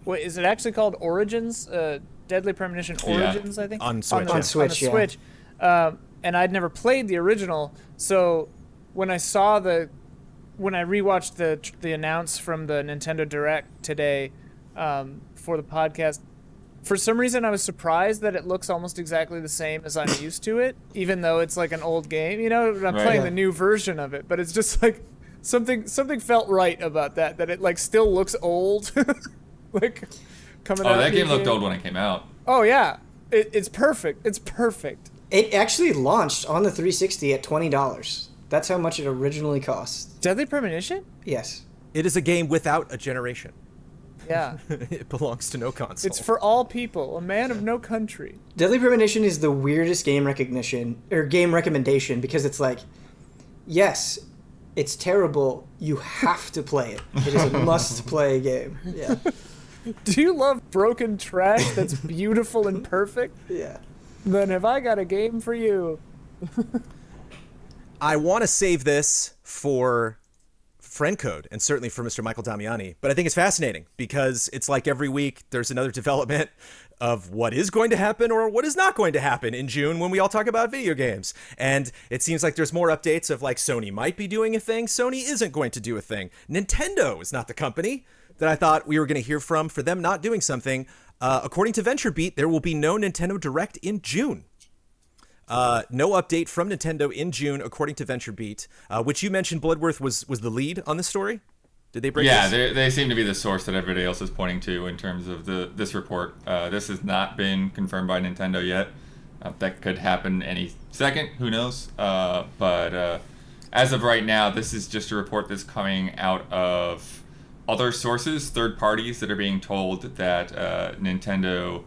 what is it actually called? Origins? Deadly Premonition Origins, I think? On Switch. On Switch, yeah. Switch. And I'd never played the original, so when I rewatched the announce from the Nintendo Direct today for the podcast, for some reason I was surprised that it looks almost exactly the same as I'm used to it, even though it's like an old game. I'm playing the new version of it, but it's just like something felt right about that it like still looks old. Like coming out. That game looked old when it came out. Oh yeah. It's perfect. It's perfect. It actually launched on the 360 at $20. That's how much it originally cost. Deadly Premonition? Yes. It is a game without a generation. Yeah. It belongs to no console. It's for all people. A man of no country. Deadly Premonition is the weirdest game recognition or game recommendation because it's like, yes, it's terrible. You have to play it. It is a must-play game. Yeah. Do you love broken trash that's beautiful and perfect? Yeah. Then have I got a game for you. I want to save this for friend code and certainly for Mr. Michael Damiani, but I think it's fascinating because it's like every week there's another development of what is going to happen or what is not going to happen in June when we all talk about video games. And it seems like there's more updates of like Sony might be doing a thing, Sony isn't going to do a thing. Nintendo is not the company that I thought we were going to hear from for them not doing something. According to VentureBeat, there will be no Nintendo Direct in June. No update from Nintendo in June, according to VentureBeat, which you mentioned Bloodworth was the lead on this story. Did they break Yeah, this? they seem to be the source that everybody else is pointing to in terms of this report. This has not been confirmed by Nintendo yet. That could happen any second, who knows? But as of right now, this is just a report that's coming out of other sources, third parties that are being told that Nintendo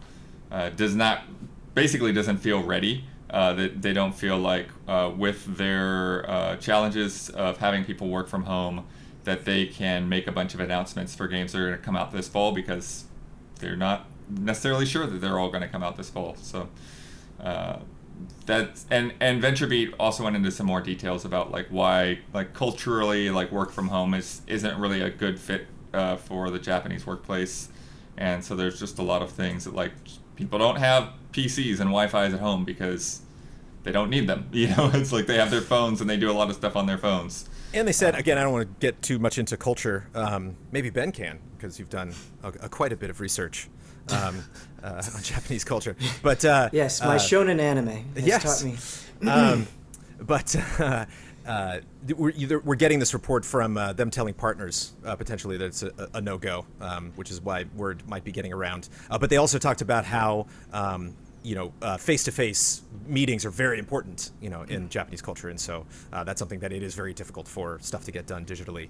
doesn't feel ready. That they don't feel like with their challenges of having people work from home that they can make a bunch of announcements for games that are going to come out this fall because they're not necessarily sure that they're all going to come out this fall. So that's and VentureBeat also went into some more details about like why like culturally like work from home isn't really a good fit for the Japanese workplace, and so there's just a lot of things that like people don't have PCs and Wi-Fi's at home because they don't need them. You know, it's like they have their phones and they do a lot of stuff on their phones. And they said, again, I don't want to get too much into culture. Maybe Ben can, because you've done quite a bit of research on Japanese culture. But yes, my shonen anime has taught me. We're getting this report from them telling partners potentially that it's a no-go, which is why word might be getting around. But they also talked about how face-to-face meetings are very important, in Japanese culture, and so that's something that it is very difficult for stuff to get done digitally.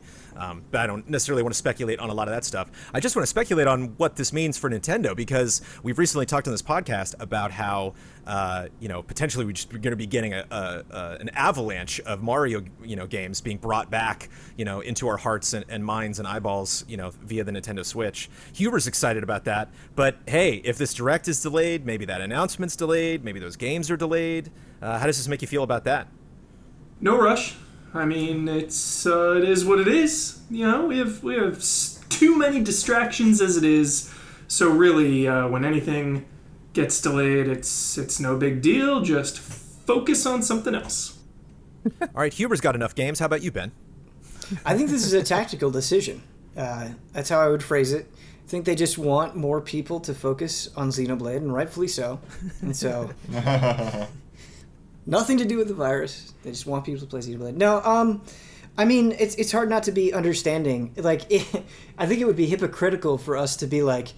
But I don't necessarily want to speculate on a lot of that stuff. I just want to speculate on what this means for Nintendo, because we've recently talked on this podcast about how potentially we're going to be getting an avalanche of Mario games being brought back into our hearts and minds and eyeballs via the Nintendo Switch. Huber's excited about that, but hey, if this Direct is delayed, maybe that announcement's delayed, maybe those games are delayed. How does this make you feel about that? No rush. I mean, it is what it is. We have too many distractions as it is. So really, when anything gets delayed, it's no big deal. Just focus on something else. All right, Huber's got enough games. How about you, Ben? I think this is a tactical decision. That's how I would phrase it. I think they just want more people to focus on Xenoblade, and rightfully so. And so, nothing to do with the virus. They just want people to play Xenoblade. No, I mean, it's hard not to be understanding. Like, I think it would be hypocritical for us to be like,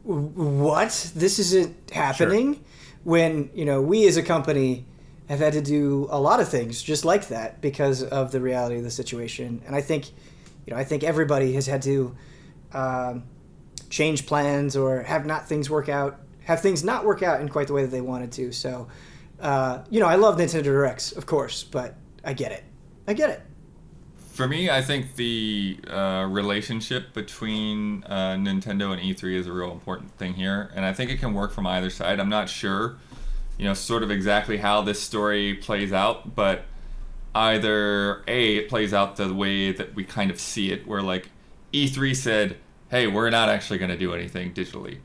what? This isn't happening? Sure. When, we as a company have had to do a lot of things just like that because of the reality of the situation. And I think, everybody has had to change plans or have things not work out in quite the way that they wanted to. So, I love Nintendo Directs, of course, but I get it. For me, I think the relationship between Nintendo and E3 is a real important thing here, and I think it can work from either side. I'm not sure, sort of exactly how this story plays out, but either A, it plays out the way that we kind of see it, where like E3 said, hey, we're not actually going to do anything digitally.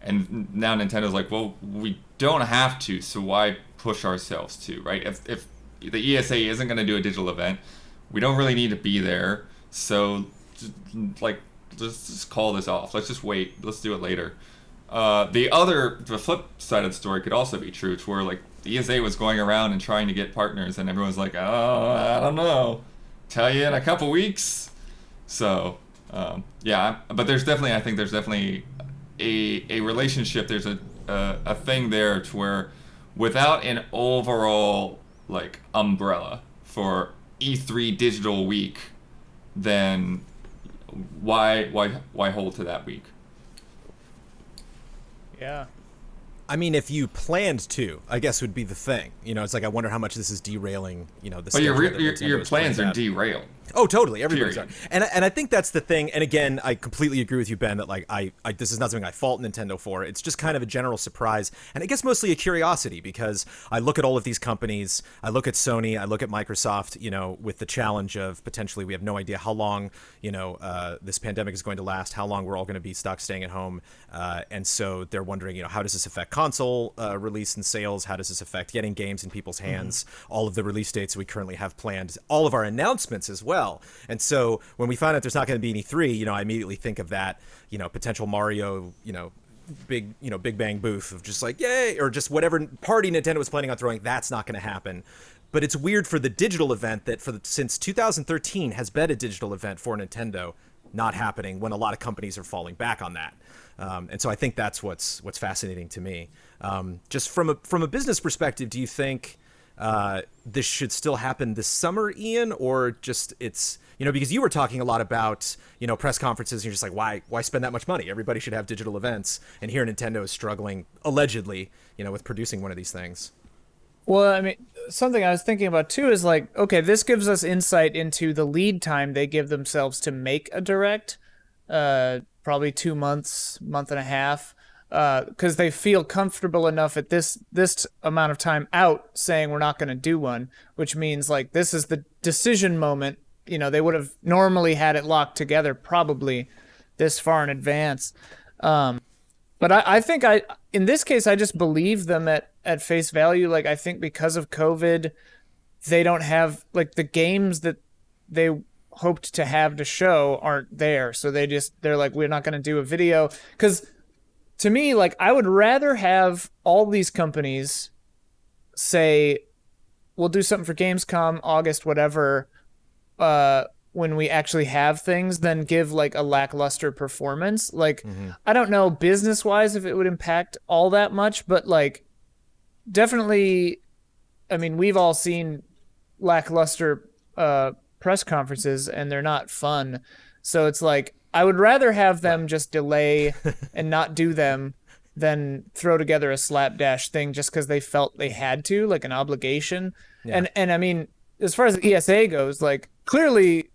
And now Nintendo's like, well, we don't have to, so why push ourselves to, right? If the ESA isn't going to do a digital event, we don't really need to be there, so let's just call this off. Let's just wait. Let's do it later. The flip side of the story could also be true, to where like the ESA was going around and trying to get partners, and everyone's like, oh, I don't know. Tell you in a couple weeks. So, but there's definitely a relationship. There's a a thing there to where, without an overall like umbrella for E3 Digital Week, then why hold to that week? Yeah. I mean, if you planned to, I guess would be the thing. It's like I wonder how much this is derailing. The. But schedule that your Nintendo's plans are planned out. derailed. Oh, totally. Everybody's are. Period. And I think that's the thing. And again, I completely agree with you, Ben, that like I this is not something I fault Nintendo for. It's just kind of a general surprise, and I guess mostly a curiosity, because I look at all of these companies, I look at Sony, I look at Microsoft, with the challenge of potentially we have no idea how long, this pandemic is going to last, how long we're all going to be stuck staying at home, and so they're wondering, how does this affect console release and sales? How does this affect getting games in people's hands? All of the release dates we currently have planned, all of our announcements as well. And so when we find out there's not going to be any 3, I immediately think of that, potential Mario, big bang booth of just like, yay, or just whatever party Nintendo was planning on throwing. That's not going to happen. But it's weird for the digital event that since 2013 has been a digital event for Nintendo not happening, when a lot of companies are falling back on that. And so I think that's what's fascinating to me. Just from a business perspective, do you think this should still happen this summer, Ian, or just it's, because you were talking a lot about, press conferences, and you're just like, why spend that much money? Everybody should have digital events. And here Nintendo is struggling, allegedly, with producing one of these things. Well, I mean, something I was thinking about too is like, okay, this gives us insight into the lead time they give themselves to make a direct, probably 2 months, month and a half. Because they feel comfortable enough at this amount of time out saying we're not going to do one, which means like this is the decision moment. They would have normally had it locked together probably this far in advance. But I think in this case, I just believe them at face value. Like, I think because of COVID, they don't have like the games that they hoped to have to show aren't there. So they're like, we're not going to do a video. Because to me, like, I would rather have all these companies say, we'll do something for Gamescom, August, whatever, when we actually have things, than give like a lackluster performance. Like, I don't know business-wise if it would impact all that much, but like, definitely, I mean, we've all seen lackluster press conferences, and they're not fun. So it's like, I would rather have them just delay and not do them than throw together a slapdash thing just because they felt they had to, like an obligation. Yeah. And I mean, as far as the ESA goes, like, clearly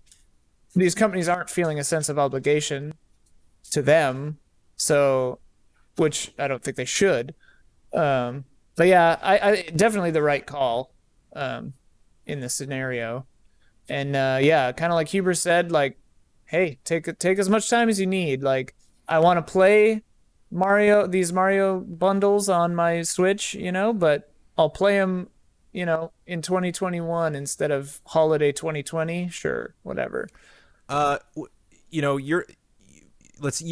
these companies aren't feeling a sense of obligation to them, so, which I don't think they should. But yeah, I definitely the right call in this scenario. And yeah, kind of like Huber said, like, hey, take as much time as you need. Like, I want to play these Mario bundles on my Switch, but I'll play them, in 2021 instead of holiday 2020. Sure, whatever. You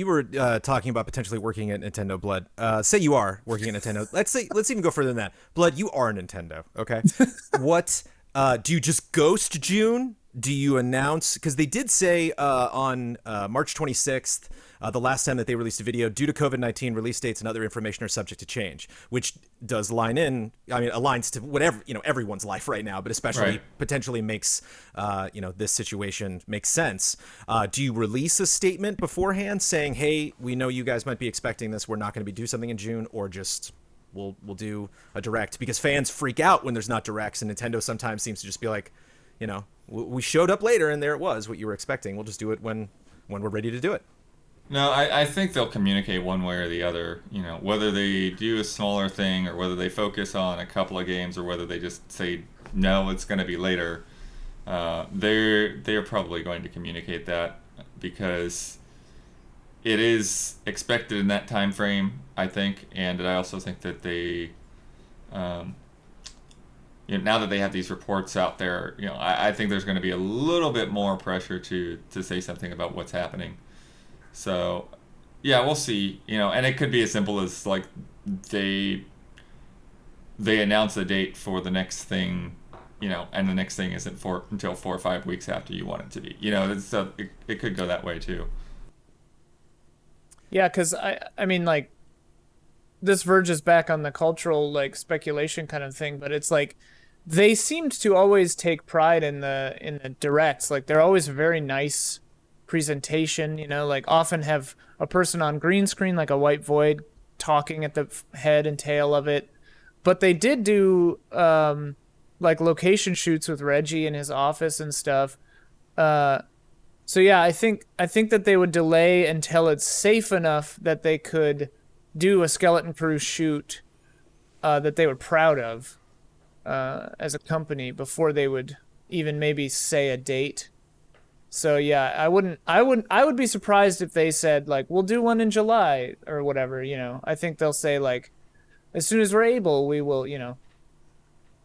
were talking about potentially working at Nintendo, Blood. Say you are working at Nintendo. Let's even go further than that. Blood, you are Nintendo, okay? What do you just ghost June? Do you announce, because they did say on March 26th, the last time that they released a video, due to COVID-19, release dates and other information are subject to change, which does aligns to whatever, everyone's life right now, but especially potentially makes, this situation make sense. Do you release a statement beforehand saying, hey, we know you guys might be expecting this, we're not going to do something in June, or just we'll do a direct? Because fans freak out when there's not directs, and Nintendo sometimes seems to just be like, we showed up later and there it was, what you were expecting. We'll just do it when we're ready to do it. No, I think they'll communicate one way or the other, whether they do a smaller thing or whether they focus on a couple of games or whether they just say, no, it's going to be later. They're probably going to communicate that because it is expected in that time frame, I think, and I also think that they now that they have these reports out there, I think there's going to be a little bit more pressure to say something about what's happening. So, yeah, we'll see. And it could be as simple as like they announce a date for the next thing, and the next thing isn't until 4 or 5 weeks after you want it to be. It could go that way too. Yeah, because I mean, like, this verges back on the cultural like speculation kind of thing, but it's like they seemed to always take pride in the directs. Like they're always a very nice presentation, you know, like often have a person on green screen like a white void talking at the head and tail of it. But they did do like location shoots with Reggie in his office and stuff. So yeah, I think that they would delay until it's safe enough that they could do a Skeleton Crew shoot that they were proud of as a company before they would even maybe say a date. So yeah, I would be surprised if they said like we'll do one in July or whatever, you know. I think they'll say like as soon as we're able, we will, you know,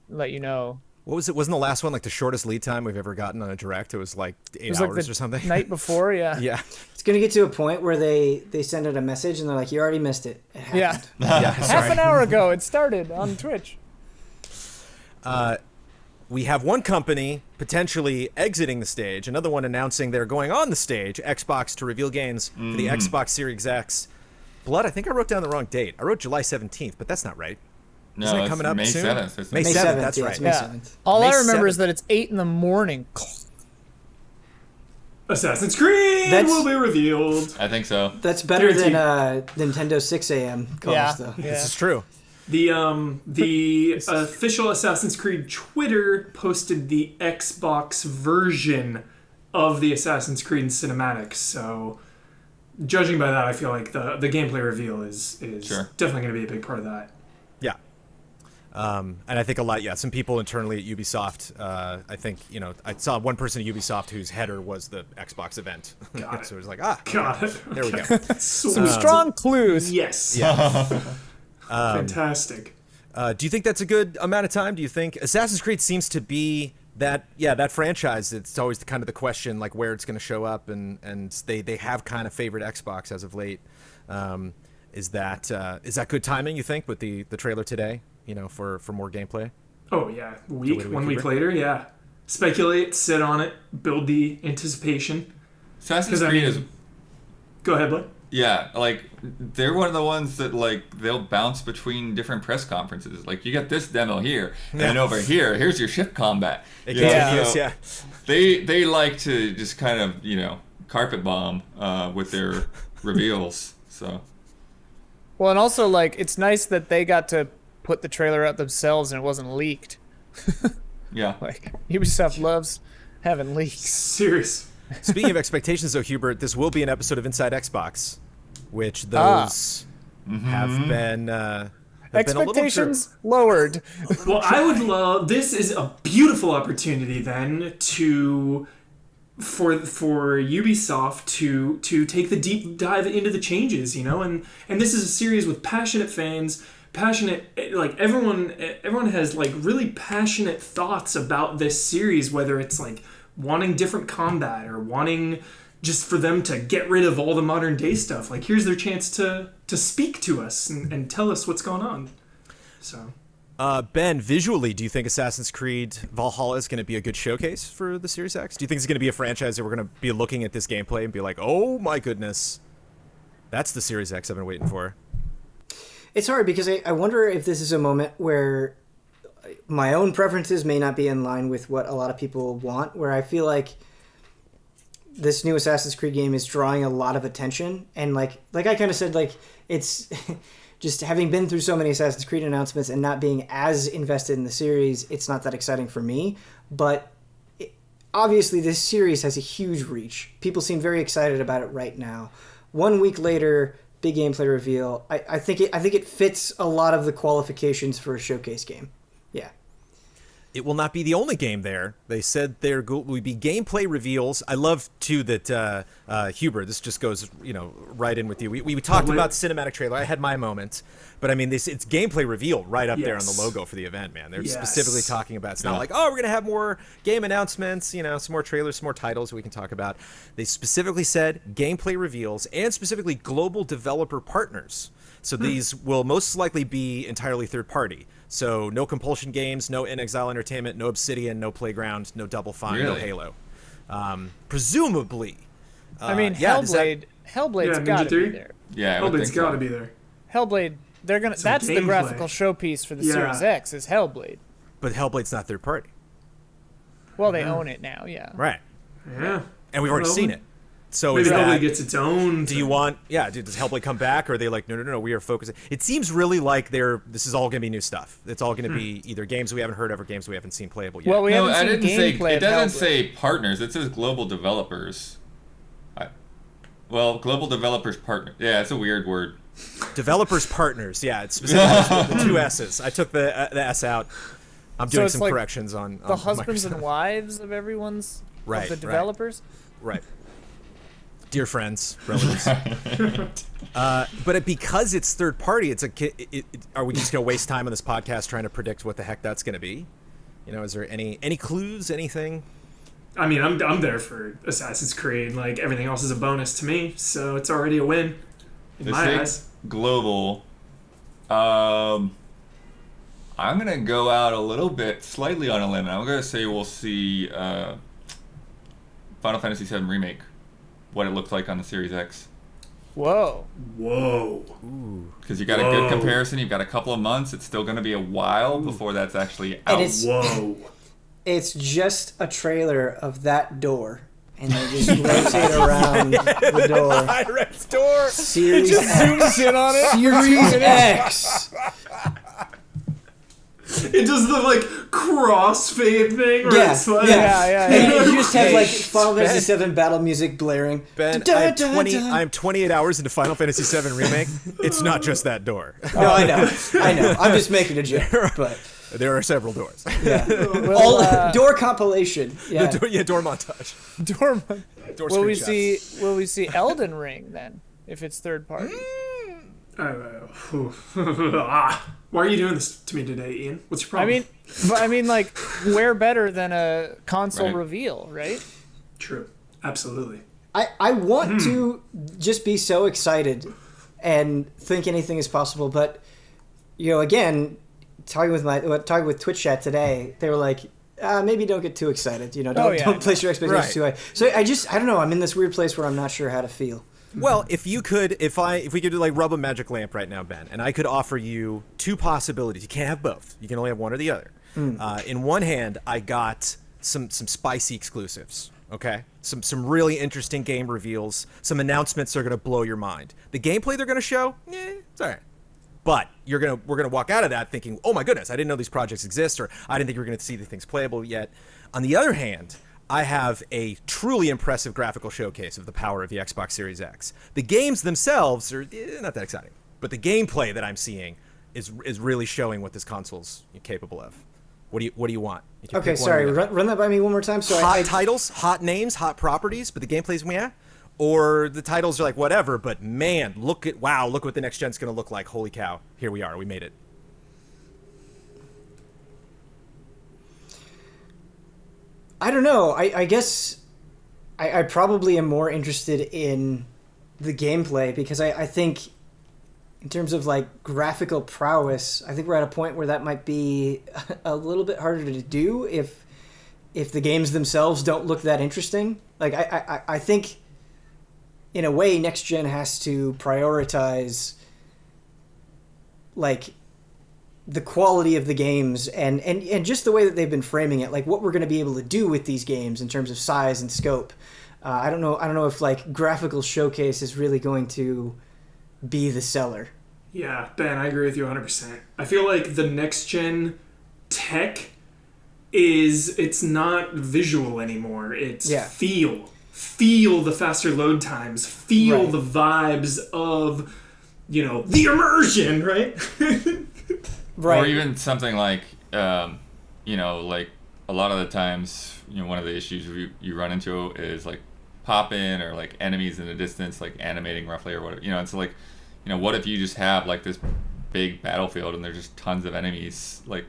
let you know. What was it? Wasn't the last one like the shortest lead time we've ever gotten on a direct? It was like 8 hours like or something. Night before, yeah. Yeah. It's gonna get to a point where they send out a message and they're like, "You already missed it. It happened." Yeah. Yeah. Half an hour ago it started on Twitch. We have one company potentially exiting the stage, another one announcing they're going on the stage, Xbox, to reveal games for the Xbox Series X. Blood, I think I wrote down the wrong date. I wrote July 17th, but that's not right. No, Isn't it it's coming up May soon? 7th. It's May 7th, that's yeah, right. it's May Yeah. 7th. All May I remember is 7th. that it's 8 a.m. Assassin's Creed will be revealed. I think so. That's better than Guaranteed. Nintendo 6 a.m. calls, Yeah. though. Yeah. This is true. The official Assassin's Creed Twitter posted the Xbox version of the Assassin's Creed cinematics. So, judging by that, I feel like the gameplay reveal is Sure. definitely going to be a big part of that. Yeah. And I think some people internally at Ubisoft, I think, you know, I saw one person at Ubisoft whose header was the Xbox event. Got it. So it was like, Got it. there we go. Some strong clues. Yes. Yeah. Fantastic. Do you think that's a good amount of time? Do you think Assassin's Creed seems to be that franchise? It's always the question, like where it's going to show up, and they have kind of favored Xbox as of late. Is that good timing, you think, with the trailer today? You know, for more gameplay. Oh yeah, wait a one week week later, yeah. Speculate, sit on it, build the anticipation. Assassin's 'Cause, I Creed mean- is. Go ahead, Blake. Yeah, like they're one of the ones that like they'll bounce between different press conferences. Like you get this demo here, and over here's your ship combat. It You know, continues, so yeah. They like to just kind of carpet bomb with their reveals. So Well, and also like it's nice that they got to put the trailer out themselves and it wasn't leaked. yeah, Like Ubisoft loves having leaks. Serious. Speaking of expectations, though, Hubert, this will be an episode of Inside Xbox, which those have been Expectations lowered. Well, I would love. This is a beautiful opportunity then for Ubisoft to take the deep dive into the changes, you know, and this is a series with passionate fans, like everyone has like really passionate thoughts about this series, whether it's like wanting different combat or wanting just for them to get rid of all the modern day stuff. Like here's their chance to speak to us and tell us what's going on. So Ben, visually, do you think Assassin's Creed Valhalla is going to be a good showcase for the Series X? Do you think it's going to be a franchise that we're going to be looking at this gameplay and be like, oh my goodness, that's the Series X I've been waiting for? It's hard because I wonder if this is a moment where my own preferences may not be in line with what a lot of people want, where I feel like this new Assassin's Creed game is drawing a lot of attention. And like I kind of said, like it's just having been through so many Assassin's Creed announcements and not being as invested in the series, it's not that exciting for me. But obviously this series has a huge reach. People seem very excited about it right now. 1 week later, big gameplay reveal. I think it fits a lot of the qualifications for a showcase game. Yeah. It will not be the only game there. They said there will be gameplay reveals. I love, too, that, Hubert, this just goes, right in with you. We talked about the cinematic trailer. I had my moment. But, I mean, it's gameplay reveal right up there on the logo for the event, man. They're specifically talking about it. It's not like, oh, we're going to have more game announcements, some more trailers, some more titles we can talk about. They specifically said gameplay reveals and specifically global developer partners. So these will most likely be entirely third-party. So no Compulsion Games, no In Exile Entertainment, no Obsidian, no Playground, no Double Fine, no Halo. Presumably. I mean, Yeah, Hellblade's got to Ninja be 3? there. yeah, I would Hellblade's think so. got to be there. Hellblade they're gonna. Some That's the gameplay. graphical showpiece for the Yeah. Series X is Hellblade. But Hellblade's not third party. Well, they own it now. Yeah. Right. Yeah. And we've already Well, seen it. So Maybe is Hellblade that, gets its own. do you want, does Hellblade come back? Or are they like, no, we are focusing. It seems really like this is all going to be new stuff. It's all going to be either games we haven't heard of or games we haven't seen playable yet. Well, we No, haven't I seen didn't say. gameplay. It doesn't of Hellblade. say partners. It says global developers. Global developers partner. Yeah, it's a weird word. Developers partners. Yeah, it's specifically the two S's. I took the S out. I'm doing it's some like corrections on The husbands Microsoft. and wives of everyone's Right, of the right. developers. Right. Dear friends, relatives. But because it's third party, are we just going to waste time on this podcast trying to predict what the heck that's going to be? Is there any clues, anything? I mean, I'm there for Assassin's Creed. Like, everything else is a bonus to me, so it's already a win in This my thing, eyes. global. I'm gonna go out a little bit, slightly on a limb. I'm gonna say we'll see Final Fantasy VII Remake, what it looked like on the Series X. Whoa. Whoa. Because you got a good comparison. You've got a couple of months. It's still gonna be a while before that's actually out. And it's Whoa. it's just a trailer of that door, and they just rotate around the door. Pirate's door. Series X. Zooms in on it. Series X. It does the, like, crossfade thing where Yeah, it's like... Yeah. And you just have like Hey, Final Fantasy VII battle music blaring. Ben, I'm 28 hours into Final Fantasy VII Remake. It's not just that door. No, I know. I'm just making a joke, but There are several doors. yeah. Well, Door compilation. Yeah. Door montage. Dorm. Door Will we screenshots. see? Will we see Elden Ring then? If it's third party. Why are you doing this to me today, Ian? What's your problem? I mean, like, where better than a console Right. reveal, right? True. Absolutely. I want to just be so excited and think anything is possible, but again, talking with Twitch chat today, they were like, maybe don't get too excited. Don't place your expectations too high. So I don't know. I'm in this weird place where I'm not sure how to feel. Well, if we could like rub a magic lamp right now, Ben, and I could offer you two possibilities. You can't have both. You can only have one or the other. In one hand, I got some spicy exclusives. Okay, some really interesting game reveals. Some announcements that are gonna blow your mind. The gameplay they're gonna show, it's all right. But we're gonna walk out of that thinking, oh my goodness, I didn't know these projects exist, or I didn't think you were gonna see the things playable yet. On the other hand, I have a truly impressive graphical showcase of the power of the Xbox Series X. The games themselves are not that exciting, but the gameplay that I'm seeing is really showing what this console's capable of. What do you want? You can Okay, pick one or sorry. the other. Run that by me one more time. So Hot titles, hot names, hot properties, but the gameplay's or the titles are like whatever, but man, look what the next gen's gonna look like. Holy cow, here we are, we made it. I don't know. I guess I probably am more interested in the gameplay because I think in terms of like graphical prowess, I think we're at a point where that might be a little bit harder to do if the games themselves don't look that interesting. Like I think in a way next gen has to prioritize like the quality of the games and just the way that they've been framing it, like what we're going to be able to do with these games in terms of size and scope. I don't know if like graphical showcase is really going to be the seller. Yeah, Ben, I agree with you 100%. I feel like the next gen tech it's not visual anymore. It's feel the faster load times, feel the vibes of, the immersion, right? Right. Or even something like, like a lot of the times, one of the issues you run into is like pop in or like enemies in the distance, like animating roughly or whatever. It's like, what if you just have like this big battlefield and there's just tons of enemies, like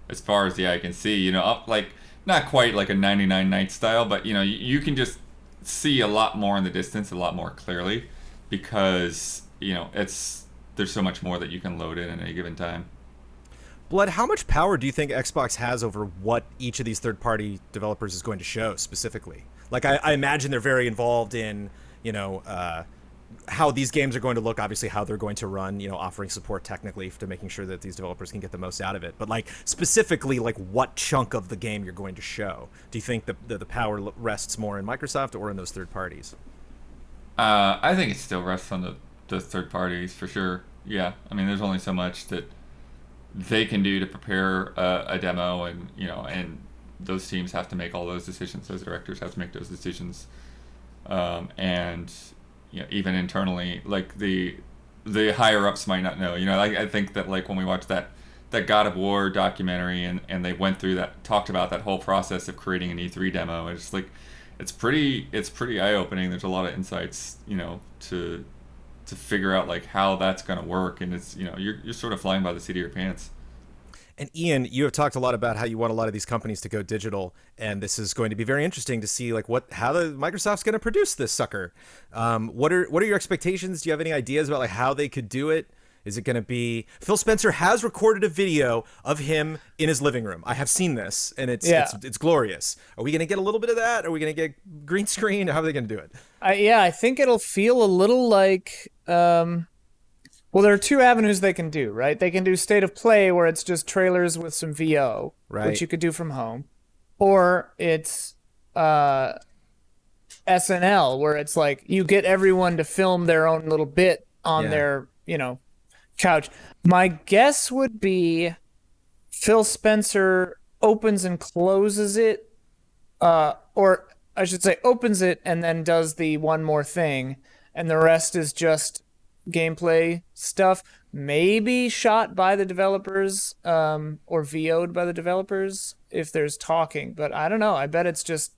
as far as the eye can see, up like not quite like a 99 Nights style, but you can just see a lot more in the distance, a lot more clearly, because there's so much more that you can load in at any given time. Blood, how much power do you think Xbox has over what each of these third-party developers is going to show specifically? Like, I imagine they're very involved in, how these games are going to look, obviously how they're going to run, offering support technically to making sure that these developers can get the most out of it. But like specifically, like what chunk of the game you're going to show? Do you think the power rests more in Microsoft or in those third parties? I think it still rests on the third parties for sure. Yeah, I mean, there's only so much that they can do to prepare a demo, and those teams have to make all those decisions. Those directors have to make those decisions, and even internally, like the higher ups might not know. I think that like when we watched that God of War documentary and they went through talked about that whole process of creating an E3 demo. It's like it's pretty eye opening. There's a lot of insights, to figure out like how that's going to work, and it's you're sort of flying by the seat of your pants. And Ian, you have talked a lot about how you want a lot of these companies to go digital, and this is going to be very interesting to see like how Microsoft's going to produce this sucker. What are your expectations? Do you have any ideas about like how they could do it? Is it going to be Phil Spencer has recorded a video of him in his living room. I have seen this, and it's glorious. Are we going to get a little bit of that? Are we going to get green screen? How are they going to do it? I think it'll feel a little like well, there are two avenues they can do, right? They can do state of play where it's just trailers with some VO, right, which you could do from home, or it's SNL where it's like you get everyone to film their own little bit on their couch. My guess would be Phil Spencer opens and closes it, or I should say opens it and then does the one more thing, and the rest is just gameplay stuff, maybe shot by the developers, or VO'd by the developers if there's talking, but I don't know. I bet it's just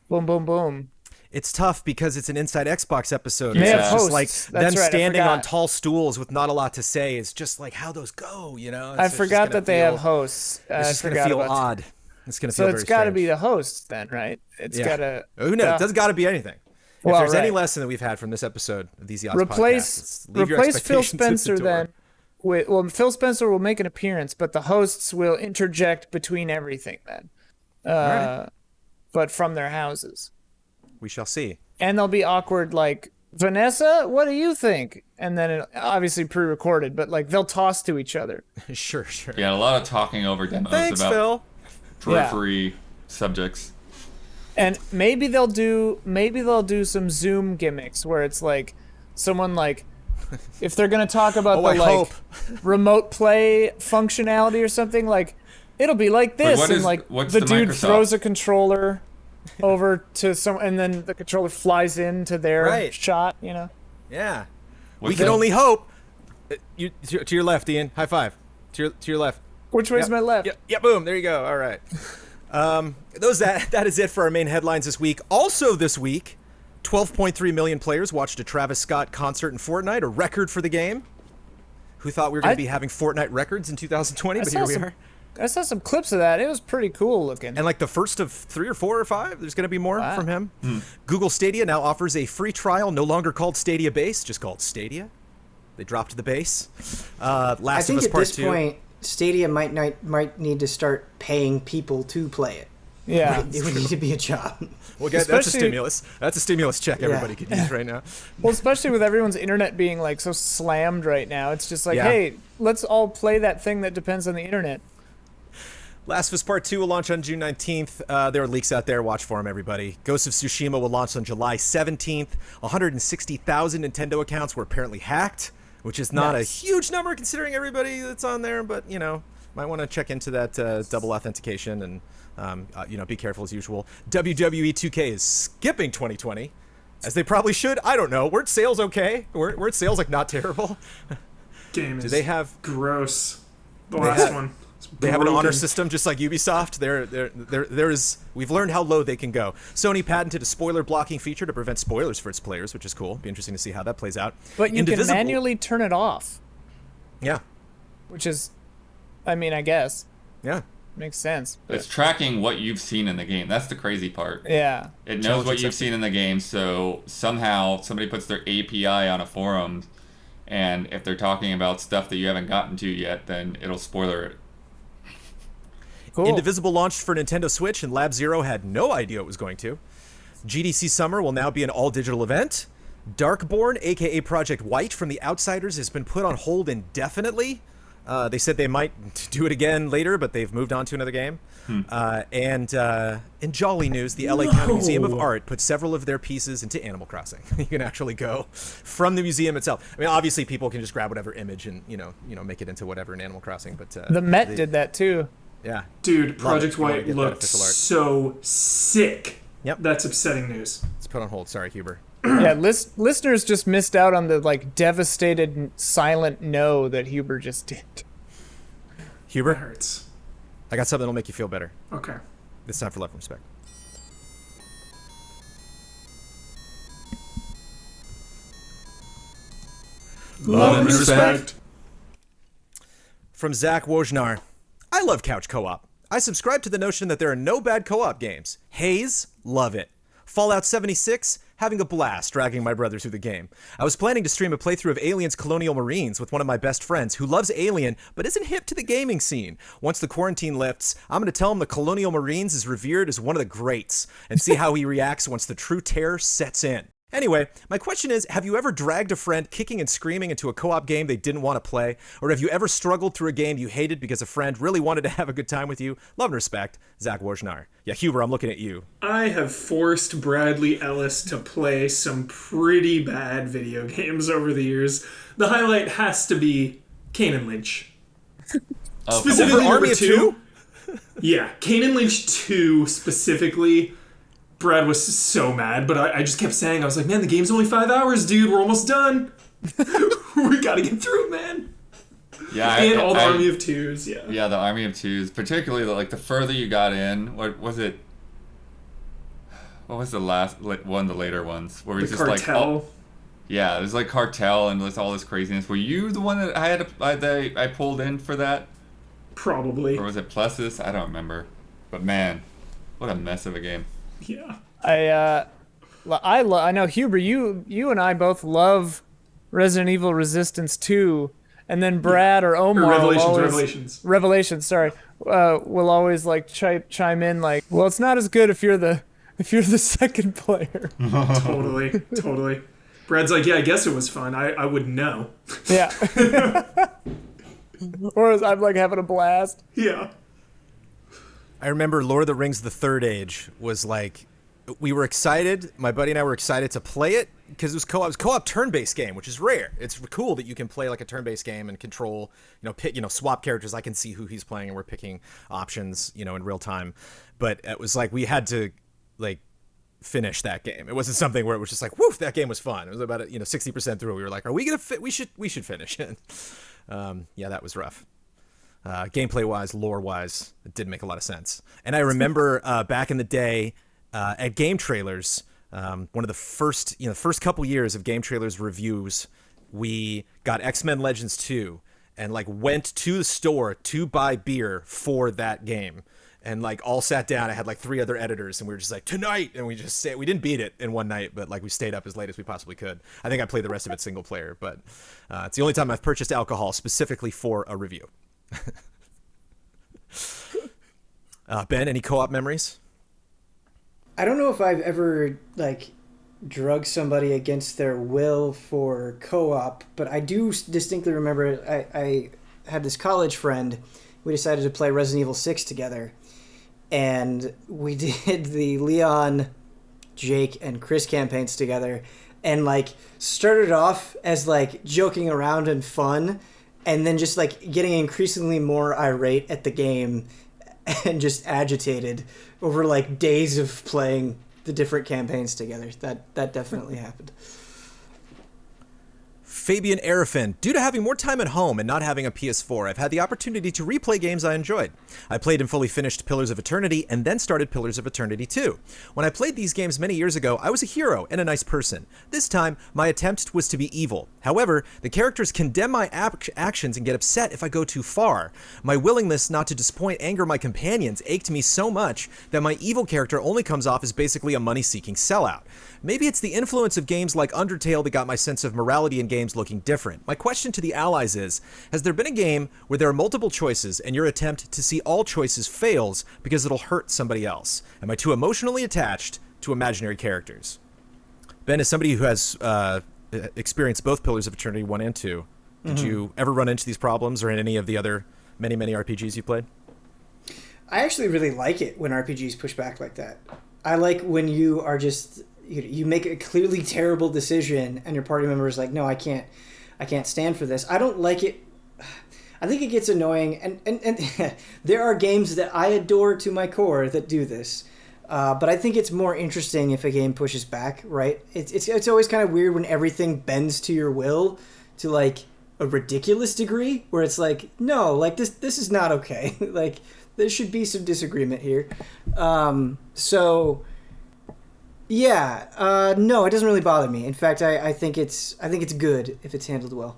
boom, boom, boom. It's tough because it's an Inside Xbox episode. They have It's hosts. just like That's them right, standing on tall stools with not a lot to say. It's just like how those go, I forgot that they have hosts. It's just going to feel odd. It's going to feel So very it's got to strange. be the hosts then, right? It's got to. Who knows? It doesn't got to be anything. If Well, there's any right. lesson that we've had from this episode of these Yachts Replace podcasts, leave your Phil expectations at the Spencer door. then. Phil Spencer will make an appearance, but the hosts will interject between everything then. right. But from their houses. We shall see. And they'll be awkward, like, Vanessa, what do you think? And then obviously pre-recorded, but like they'll toss to each other. Sure. Yeah, a lot of talking over demos Thanks, about Phil. periphery subjects. And maybe they'll do some Zoom gimmicks where it's like someone like if they're gonna talk about I hope. remote play functionality or something, like it'll be like this, Wait, and like what's the the dude Microsoft? throws a controller over to some, and then the controller flies into their Right. shot. Yeah. What's We can the- only hope. You to your left, Ian. High five. To your left. Which way's Yep. my left? Yeah, boom. There you go. All right. That is it for our main headlines this week. Also this week, 12.3 million players watched a Travis Scott concert in Fortnite, a record for the game. Who thought we were going to be having Fortnite records in 2020? But here we are. I saw some clips of that. It was pretty cool looking. And like the first of 3 or 4 or 5, there's going to be more Wow. from him. Google Stadia now offers a free trial, no longer called Stadia Base, just called Stadia. They dropped the base. I Last think of Us at Part this 2. point, Stadia might need to start paying people to play it. yeah. It would need to be a job. Well, that's a Especially- stimulus. That's a stimulus check everybody could use right now. Well, especially with everyone's internet being like so slammed right now, it's just like, Yeah. hey, let's all play that thing that depends on the internet. Last of Us Part 2 will launch on June 19th. There are leaks out there. Watch for them, everybody. Ghost of Tsushima will launch on July 17th. 160,000 Nintendo accounts were apparently hacked, which is not Nice. a huge number considering everybody that's on there, but, might want to check into that double authentication and, be careful as usual. WWE 2K is skipping 2020, as they probably should. I don't know. Weren't sales okay? Weren't sales, like, not terrible? Game Do is they have... gross. The last have- one. It's They have an honor broken. system just like Ubisoft. There is. We've learned how low they can go. Sony patented a spoiler blocking feature to prevent spoilers for its players, which is cool. Be interesting to see how that plays out. But you Indivisible- can manually turn it off, Yeah, which is, I guess, yeah. makes sense. It's tracking what you've seen in the game. That's the crazy part. Yeah. It knows Challenge what you've accepted. seen in the game, so somehow somebody puts their API on a forum, and if they're talking about stuff that you haven't gotten to yet, then it'll spoiler it. Cool. Indivisible launched for Nintendo Switch, and Lab Zero had no idea it was going to. GDC Summer will now be an all-digital event. Darkborn, aka Project White from The Outsiders, has been put on hold indefinitely. They said they might do it again later, but they've moved on to another game. And in jolly news, the LA County Museum of Art put several of their pieces into Animal Crossing. You can actually go from the museum itself. I mean, obviously, people can just grab whatever image and make it into whatever in Animal Crossing. But the Met did that too. Yeah, dude, Project White looked so sick. Yep, that's upsetting news. It's put on hold. Sorry, Huber. Yeah, listeners just missed out on the devastated silent no that Huber just did. Huber, That hurts. I got something that'll make you feel better. Okay. It's time for Love and Respect. Love and respect. From Zach Wojnar. I love couch co-op. I subscribe to the notion that there are no bad co-op games. Haze, love it. Fallout 76, having a blast dragging my brother through the game. I was planning to stream a playthrough of Alien's Colonial Marines with one of my best friends who loves Alien but isn't hip to the gaming scene. Once the quarantine lifts, I'm going to tell him the Colonial Marines is revered as one of the greats and see how he reacts once the true terror sets in. Anyway, my question is, have you ever dragged a friend kicking and screaming into a co-op game they didn't want to play? Or have you ever struggled through a game you hated because a friend really wanted to have a good time with you? Love and respect, Zach Wojnar. Yeah, Huber, I'm looking at you. I have forced Bradley Ellis to play some pretty bad video games over the years. The highlight has to be Kane and Lynch. Specifically Over Army of Two? Yeah, Kane and Lynch 2 specifically. Brad was so mad, but I just kept saying, I was like, man, the game's only 5 hours, dude. We're almost done. We gotta get through it, man. Yeah, and all the Army of Twos, yeah. Yeah, the Army of Twos, particularly the further you got in. What was it? What was the last one of the later ones? Where it's The just Cartel. Yeah, there's Cartel and there's all this craziness. Were you the one that I pulled in for that? Probably. Or was it Plessis? I don't remember. But man, what a mess of a game. Yeah. I know Huber, you and I both love Resident Evil Resistance 2, and then Brad or Omar Revelations, sorry, will always chime in well, it's not as good if you're the second player. Totally. Brad's like, yeah, I guess it was fun. I wouldn't know. Yeah. Or I'm having a blast. Yeah. I remember Lord of the Rings: The Third Age was we were excited. My buddy and I were excited to play it because it was co-op. It was co-op turn-based game, which is rare. It's cool that you can play a turn-based game and control, pick, swap characters. I can see who he's playing, and we're picking options, in real time. But it was we had to finish that game. It wasn't something where it was just woof, that game was fun. It was about 60% through. We were are we gonna we should finish it. Yeah, that was rough. Gameplay-wise, lore-wise, it didn't make a lot of sense. And I remember back in the day at Game Trailers, one of the first couple years of Game Trailers reviews, we got X-Men Legends 2 and went to the store to buy beer for that game. And all sat down. I had 3 other editors, and we were just tonight, and we didn't beat it in one night, but we stayed up as late as we possibly could. I think I played the rest of it single player, but it's the only time I've purchased alcohol specifically for a review. Ben, any co-op memories? I don't know if I've ever drug somebody against their will for co-op, but I do distinctly remember I had this college friend. We decided to play Resident Evil 6 together, and we did the Leon, Jake, and Chris campaigns together, and started off as joking around and fun, and then just getting increasingly more irate at the game and just agitated over days of playing the different campaigns together. That definitely happened. Fabian Arafin. Due to having more time at home and not having a PS4, I've had the opportunity to replay games I enjoyed. I played and fully finished Pillars of Eternity and then started Pillars of Eternity 2. When I played these games many years ago, I was a hero and a nice person. This time, my attempt was to be evil. However, the characters condemn my actions and get upset if I go too far. My willingness not to disappoint anger my companions ached me so much that my evil character only comes off as basically a money-seeking sellout. Maybe it's the influence of games like Undertale that got my sense of morality in games looking different. My question to the allies is, has there been a game where there are multiple choices and your attempt to see all choices fails because it'll hurt somebody else? Am I too emotionally attached to imaginary characters? Ben, as somebody who has experienced both Pillars of Eternity 1 and 2, did you ever run into these problems or in any of the other many RPGs you played? I actually really like it when RPGs push back like that. I like when you are just you make a clearly terrible decision and your party member is like, no, I can't stand for this. I don't like it. I think it gets annoying, and there are games that I adore to my core that do this. But I think it's more interesting if a game pushes back, right? It's always kind of weird when everything bends to your will to like a ridiculous degree, where it's like, no, like this is not okay. Like there should be some disagreement here. So yeah, no, it doesn't really bother me. In fact, I think it's good if it's handled well.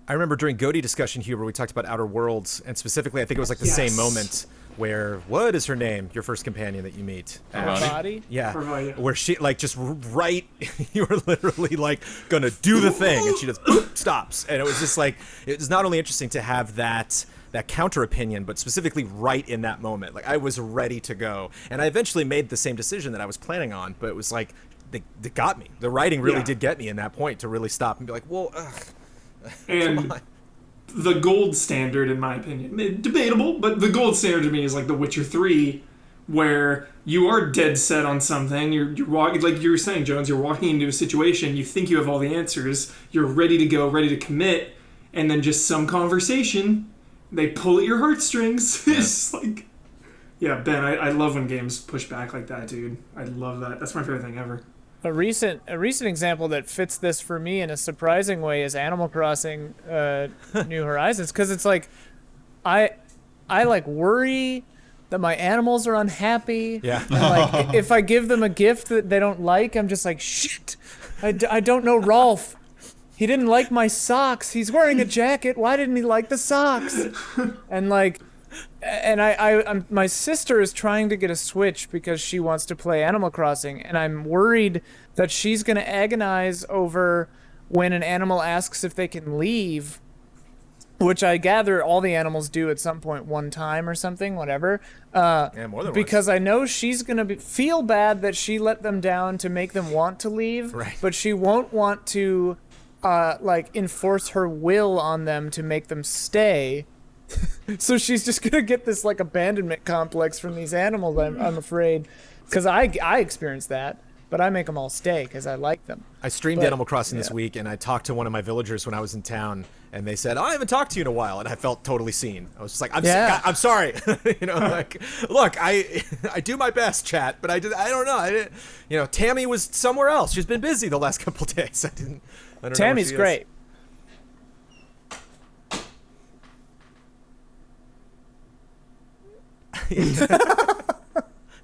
I remember during Goaty discussion, Huber, we talked about Outer Worlds, and specifically, I think it was like the same moment where, what is her name? Your first companion that you meet. Body? Yeah. Parvati. Where she, like, just right, you were literally, like, gonna do the thing, and she just, boop, stops. And it was just, like, it was not only interesting to have that counter opinion, but specifically right in that moment. Like, I was ready to go. And I eventually made the same decision that I was planning on, but it was like, they got me. The writing really did get me in that point to really stop and be like, well, ugh. And the gold standard, in my opinion, debatable, but the gold standard to me is like The Witcher 3, where you are dead set on something. You're walking, like you were saying, Jones, you're walking into a situation, you think you have all the answers, you're ready to go, ready to commit, and then just some conversation, they pull at your heartstrings. Yeah. It's like, yeah, Ben, I love when games push back like that, dude. I love that. That's my favorite thing ever. A recent example that fits this for me in a surprising way is Animal Crossing New Horizons, because it's like I like worry that my animals are unhappy. Yeah. And like if I give them a gift that they don't like, I'm just like, shit. I don't know Rolf. He didn't like my socks. He's wearing a jacket. Why didn't he like the socks? And like, and I'm my sister is trying to get a Switch because she wants to play Animal Crossing, and I'm worried that she's going to agonize over when an animal asks if they can leave, which I gather all the animals do at some point, one time or something, whatever. Yeah, more than because I know she's going to feel bad that she let them down to make them want to leave, Right. but she won't want to like enforce her will on them to make them stay. So she's just gonna get this like abandonment complex from these animals. I'm afraid, because I experienced that, but I make them all stay because I like them. I streamed Animal Crossing this week, and I talked to one of my villagers when I was in town, and they said, I haven't talked to you in a while, and I felt totally seen. I was just like, I'm sorry. You know, like, look, I do my best, chat, but I don't know. I didn't, you know, Tammy was somewhere else. She's been busy the last couple of days. I don't know Tammy's great.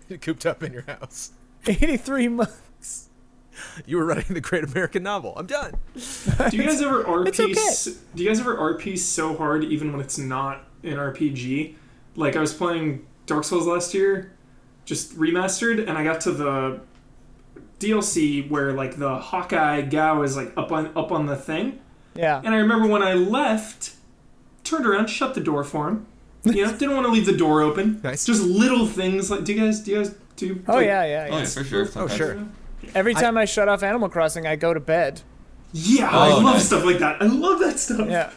You're cooped up in your house. 83 months. You were writing the great American novel. I'm done. Do you guys ever RP? It's okay. Do you guys ever RP so hard even when it's not an RPG? Like I was playing Dark Souls last year, just remastered, and I got to the DLC where like the Hawkeye Gao is like up on the thing. Yeah. And I remember when I left, turned around, shut the door for him. You know, didn't want to leave the door open. Nice. Just little things like. Do you guys do? Oh like, yeah. Oh, yeah, for sure. Oh, Sometimes. sure. Every time I shut off Animal Crossing, I go to bed. Yeah, I love nice. stuff like that. I love that stuff. Yeah.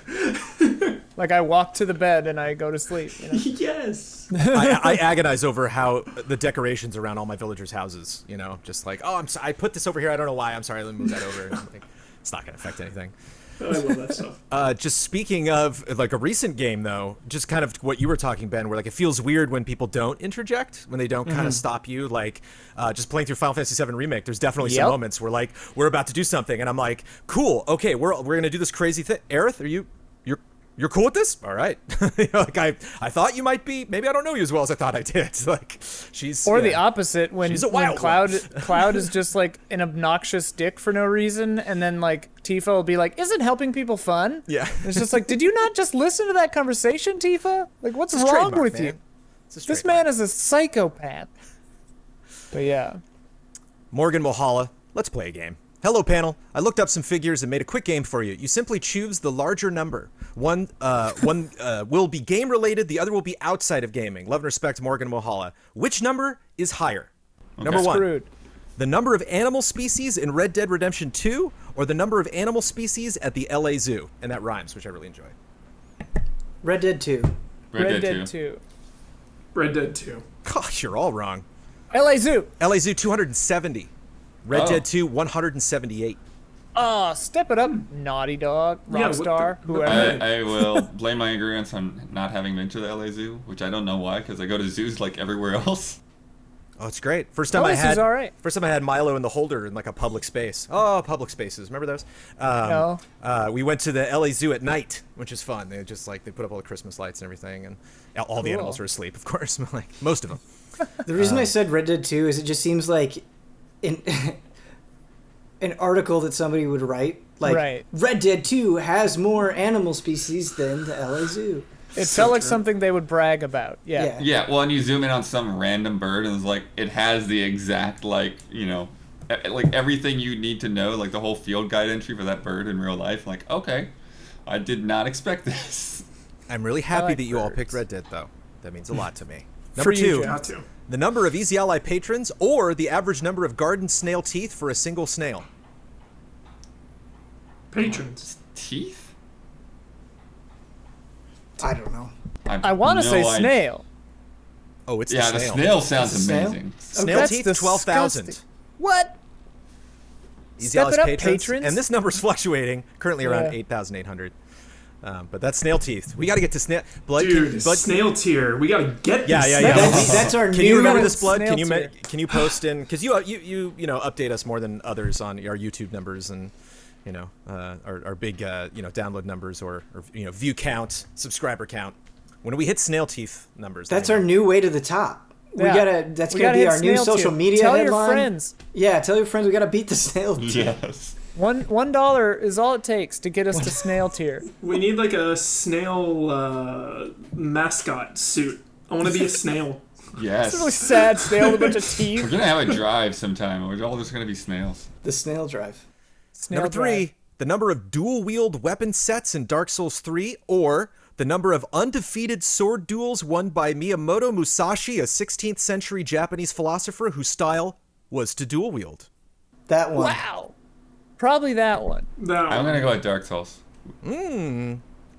Like I walk to the bed and I go to sleep. You know? Yes. I agonize over how the decorations around all my villagers' houses, you know, just like, oh, I put this over here. I don't know why. I'm sorry. Let me move that over. It's not going to affect anything. I love that stuff. Just speaking of like a recent game, though, just kind of what you were talking, Ben, where like it feels weird when people don't interject, when they don't kind of stop you. Like just playing through Final Fantasy VII Remake, there's definitely some moments where like we're about to do something, and I'm like, cool, okay, we're gonna do this crazy thing. Aerith, you're cool with this? All right. You know, like I thought you might be. Maybe I don't know you as well as I thought I did. Like she's the opposite when She's a wild Cloud one. Cloud is just like an obnoxious dick for no reason, and then like Tifa will be like, "Isn't helping people fun?" Yeah. It's just like, did you not just listen to that conversation, Tifa? Like, what's It's a wrong trademark, with man. you? It's a This trademark. man is a psychopath. But yeah. Morgan Mohala, let's play a game. Hello, panel. I looked up some figures and made a quick game for you. You simply choose the larger number. One will be game-related, the other will be outside of gaming. Love and respect, Morgan Mohala. Which number is higher? Number one. Screwed. The number of animal species in Red Dead Redemption 2 or the number of animal species at the LA Zoo? And that rhymes, which I really enjoy. Red Dead 2. Red Dead 2. Red Dead 2. Gosh, you're all wrong. LA Zoo. LA Zoo 270. Red Dead 2 178. Oh, step it up, Naughty Dog, Yeah, what Rockstar, the- whoever. I will blame my ignorance on not having been to the LA Zoo, which I don't know why, because I go to zoos like everywhere else. Oh, it's great. First time LA I Zoo's had all right. First time I had Milo in the holder in like a public space. Oh, public spaces. Remember those? No. We went to the LA Zoo at night, which is fun. They just like they put up all the Christmas lights and everything, and all the Cool. animals were asleep, of course. Like most of them. The reason I said Red Dead 2 is it just seems like an article that somebody would write. Like, Right. Red Dead 2 has more animal species than the LA Zoo. It felt like something they would brag about. Yeah. Yeah. Yeah, well, and you zoom in on some random bird, and it's like, it has the exact, like, like everything you need to know, like the whole field guide entry for that bird in real life. Like, okay, I did not expect this. I'm really happy like that you all birds. picked Red Dead, though. That means a lot to me. For Number you, two, John. Got to. the number of Easy Ally patrons or the average number of garden snail teeth for a single snail. Patrons. Teeth? I don't know. I want to say snail. Oh, it's Yeah, the the snail. snail sounds It's a snail? amazing. Snail That's teeth, disgusting. 12,000. What? Easy Step Ally's it up, patrons. And this number's fluctuating, currently around Yeah. 8,800. But that's snail teeth. We got to get to snail. Blood, Dude, blood, snail tier. We gotta get Yeah, this. yeah, yeah. That's our Can new... you remember this, Blood? Snail Can you tier. can you post in? Because you update us more than others on our YouTube numbers and our big download numbers or view count, subscriber count. When we hit snail teeth numbers, That's our new way to the top. Yeah. That's We gonna be hit our new snail social tier. media Tell headline. your friends. Yeah, tell your friends we gotta beat the snail tier. Yes. $1 is all it takes to get us to snail tier. We need like a snail mascot suit. I want to be a snail. Yes. It's a really sad snail with a bunch of We're teeth. gonna have a drive sometime. We're all just gonna be snails. The snail drive. Snail Number three, drive. the number of dual-wield weapon sets in Dark Souls 3, or the number of undefeated sword duels won by Miyamoto Musashi, a 16th century Japanese philosopher whose style was to dual-wield. That one. Wow. Probably that one. That I'm gonna go with Dark Souls.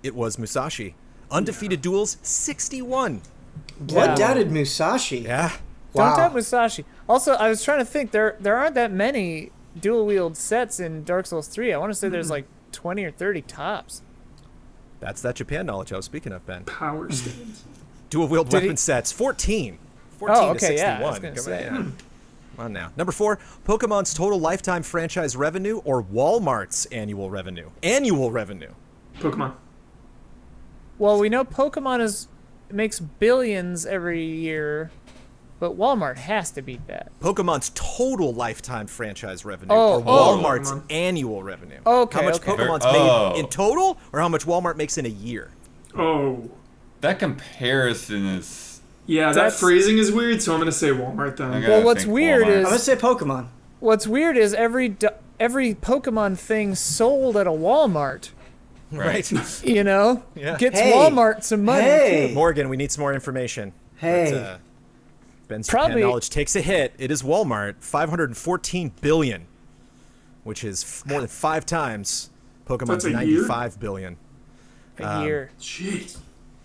It was Musashi. Undefeated duels, 61. Blood Yeah. doubted Musashi. Yeah. Don't Wow. doubt Musashi. Also, I was trying to think. There aren't that many dual wield sets in Dark Souls 3. I want to say there's like 20 or 30 tops. That's that Japan knowledge I was speaking of, Ben. power stance. Dual-wield Did weapon he- sets, 14. 14 Oh, to okay, 61. yeah, I was gonna Come say. on. Come on now. Number 4, Pokemon's total lifetime franchise revenue or Walmart's annual revenue? Annual revenue. Pokemon. Well, we know Pokemon makes billions every year, but Walmart has to beat that. Pokemon's total lifetime franchise revenue Oh, or oh. Walmart's Pokemon. annual revenue. Okay, How much okay. Pokemon's Oh. made in total or how much Walmart makes in a year? Oh. That comparison is. Yeah, that That's- phrasing is weird, so I'm gonna say Walmart then. Okay. Well, I what's think weird Walmart. I'm gonna is say Pokemon. every Pokemon thing sold at a Walmart, Right. you know, Yeah. gets Hey. Walmart some money. Hey. too. Morgan, we need some more information. Hey. But, Ben's Japan Probably- knowledge takes a hit. It is Walmart, 514 billion, which is more than 5 times Pokemon's That's a year? 95 billion. A year. Jeez.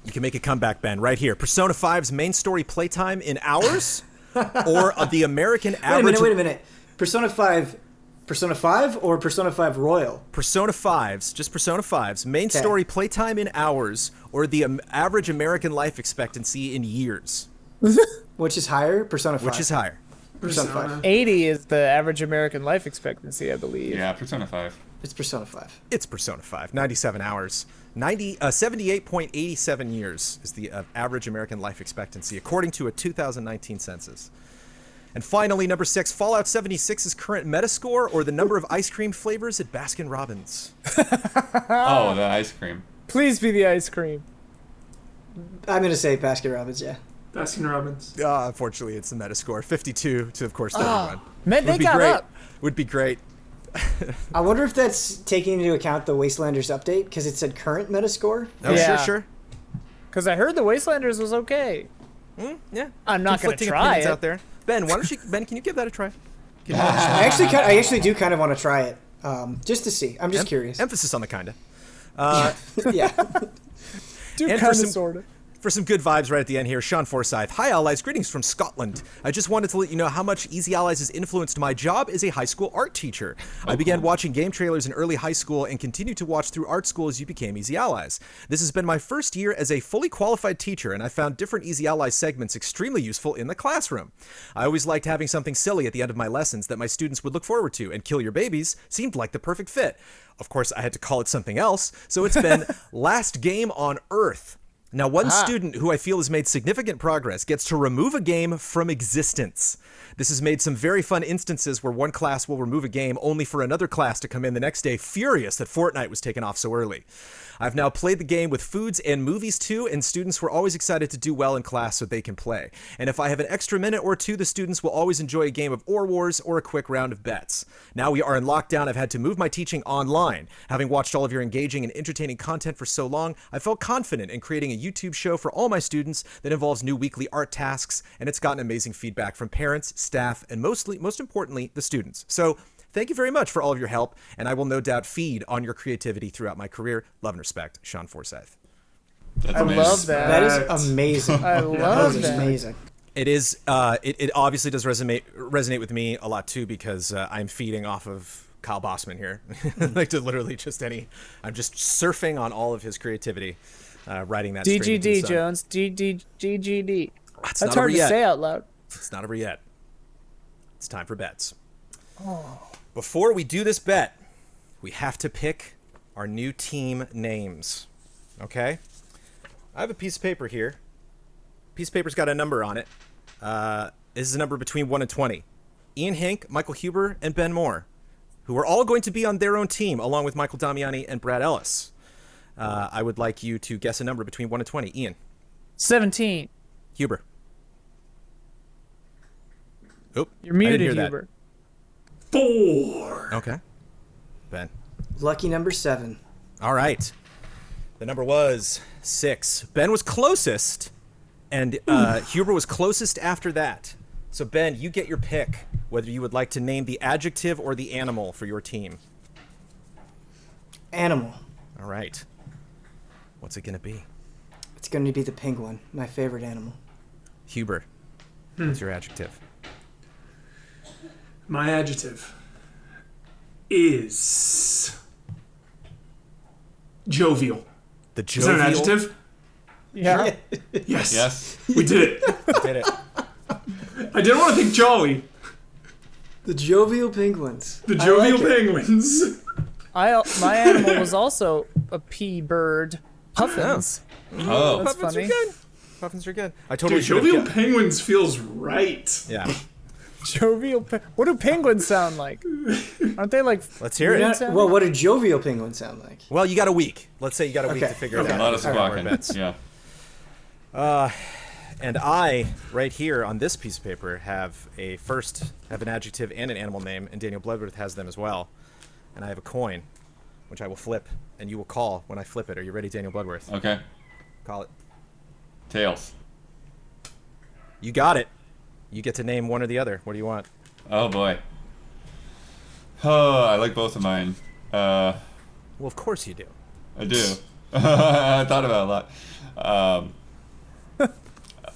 You can make a comeback, Ben, right here. Persona 5's main story playtime in hours, or the American average. Wait a minute. Persona 5 or Persona 5 Royal? Persona 5's, just Persona 5's main story playtime in hours, or the average American life expectancy in years, Which is higher? Persona 5. which is higher. Persona 5. Persona. 80 is the average American life expectancy, I believe. Yeah, Persona 5. It's Persona 5. It's Persona 5, 97 hours. 78.87 years is the average American life expectancy, according to a 2019 census. And finally, number 6, Fallout 76's current Metascore, or the number of ice cream flavors at Baskin-Robbins. Oh, the ice cream. Please be the ice cream. I'm gonna say Baskin Robbins, yeah. Baskin Robbins. Unfortunately, it's the Metascore, 52 to, of course, 31. Man, they Would be got great. up. Would be great. I wonder if that's taking into account the Wastelanders update, because it said current Metascore. Oh, Yeah. sure. Because I heard the Wastelanders was okay. Yeah. I'm not going to Conflicting try opinions it. out there. Ben, can you give that a try? I actually do kind of want to try it, just to see. I'm just curious. Emphasis on the kinda. Yeah. Do And kind of, for some- sort of. For some good vibes right at the end here, Sean Forsyth. Hi, Allies. Greetings from Scotland. I just wanted to let you know how much Easy Allies has influenced my job as a high school art teacher. I began watching game trailers in early high school and continued to watch through art school as you became Easy Allies. This has been my first year as a fully qualified teacher, and I found different Easy Allies segments extremely useful in the classroom. I always liked having something silly at the end of my lessons that my students would look forward to, and Kill Your Babies seemed like the perfect fit. Of course, I had to call it something else, so it's been Last Game on Earth. Now, one student who I feel has made significant progress gets to remove a game from existence. This has made some very fun instances where one class will remove a game only for another class to come in the next day furious that Fortnite was taken off so early. I've now played the game with foods and movies too, and students were always excited to do well in class so they can play. And if I have an extra minute or two, the students will always enjoy a game of Ore Wars or a quick round of bets. Now we are in lockdown, I've had to move my teaching online. Having watched all of your engaging and entertaining content for so long, I felt confident in creating a YouTube show for all my students that involves new weekly art tasks, and it's gotten amazing feedback from parents, staff, and most importantly, the students. So thank you very much for all of your help, and I will no doubt feed on your creativity throughout my career. Love and respect, Sean Forsyth. That's I amazing. love that. That is amazing. I love That is that. amazing. It is. It obviously does resonate with me a lot too, because I'm feeding off of Kyle Bossman here. Like to literally I'm just surfing on all of his creativity, writing that. straight into the DGD sun. Jones. GGD. It's That's not hard over to yet. say out loud. It's not over yet. It's time for bets. Before we do this bet, we have to pick our new team names. Okay? I have a piece of paper here. Piece of paper's got a number on it. This is a number between 1 and 20. Ian Hink, Michael Huber, and Ben Moore, who are all going to be on their own team, along with Michael Damiani and Brad Ellis. I would like you to guess a number between 1 and 20. Ian. 17. Huber. Oop, You're I didn't muted, hear that. Huber. 4. Okay. Ben. Lucky number 7. All right. The number was 6. Ben was closest, and Huber was closest after that. So, Ben, you get your pick, whether you would like to name the adjective or the animal for your team. Animal. All right. What's it going to be? It's going to be the penguin, my favorite animal. Huber, what's your adjective? My adjective is jovial. The Is jovial. that an adjective? Yeah. Yes. Yes. We did it. Did it. I didn't want to think jolly. The jovial penguins. The I jovial like it. penguins. My animal was also a pea bird. Puffins. Oh. That's Puffins funny. are good. Puffins are good. I totally Dude, should have jovial guessed. penguins feels right. Yeah. Jovial. What do penguins sound like? Aren't they like? Let's hear it. Yeah. Not- well, what do jovial penguins sound like? Well, you got a week. Let's say you got a week Okay. to figure it Okay. out. A lot of Before our squawking. bets. Yeah. And I, right here on this piece of paper, have an adjective and an animal name, and Daniel Bloodworth has them as well. And I have a coin, which I will flip, and you will call when I flip it. Are you ready, Daniel Bloodworth? Okay. Call it. Tails. You got it. You get to name one or the other. What do you want? Oh boy. Oh, I like both of mine. Well, of course you do. I do. I thought about it a lot.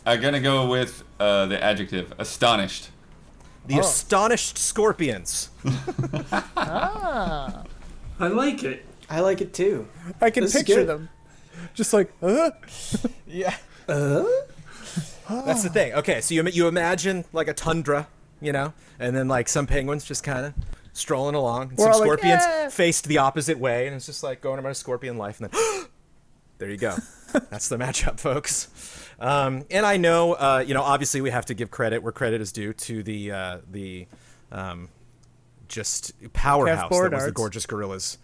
I'm gonna go with the adjective astonished. The Astonished Scorpions. Ah. I like it. I like it too. I can This is picture good. them. Just like, Yeah. That's the thing. Okay, so you imagine like a tundra, and then like some penguins just kind of strolling along, and We're some all like, scorpions "Yeah." faced the opposite way, and it's just like going about a scorpion life, and then there you go. That's the matchup, folks. And I know, obviously we have to give credit where credit is due to the just powerhouse Board that was the Arts. Gorgeous Gorillas,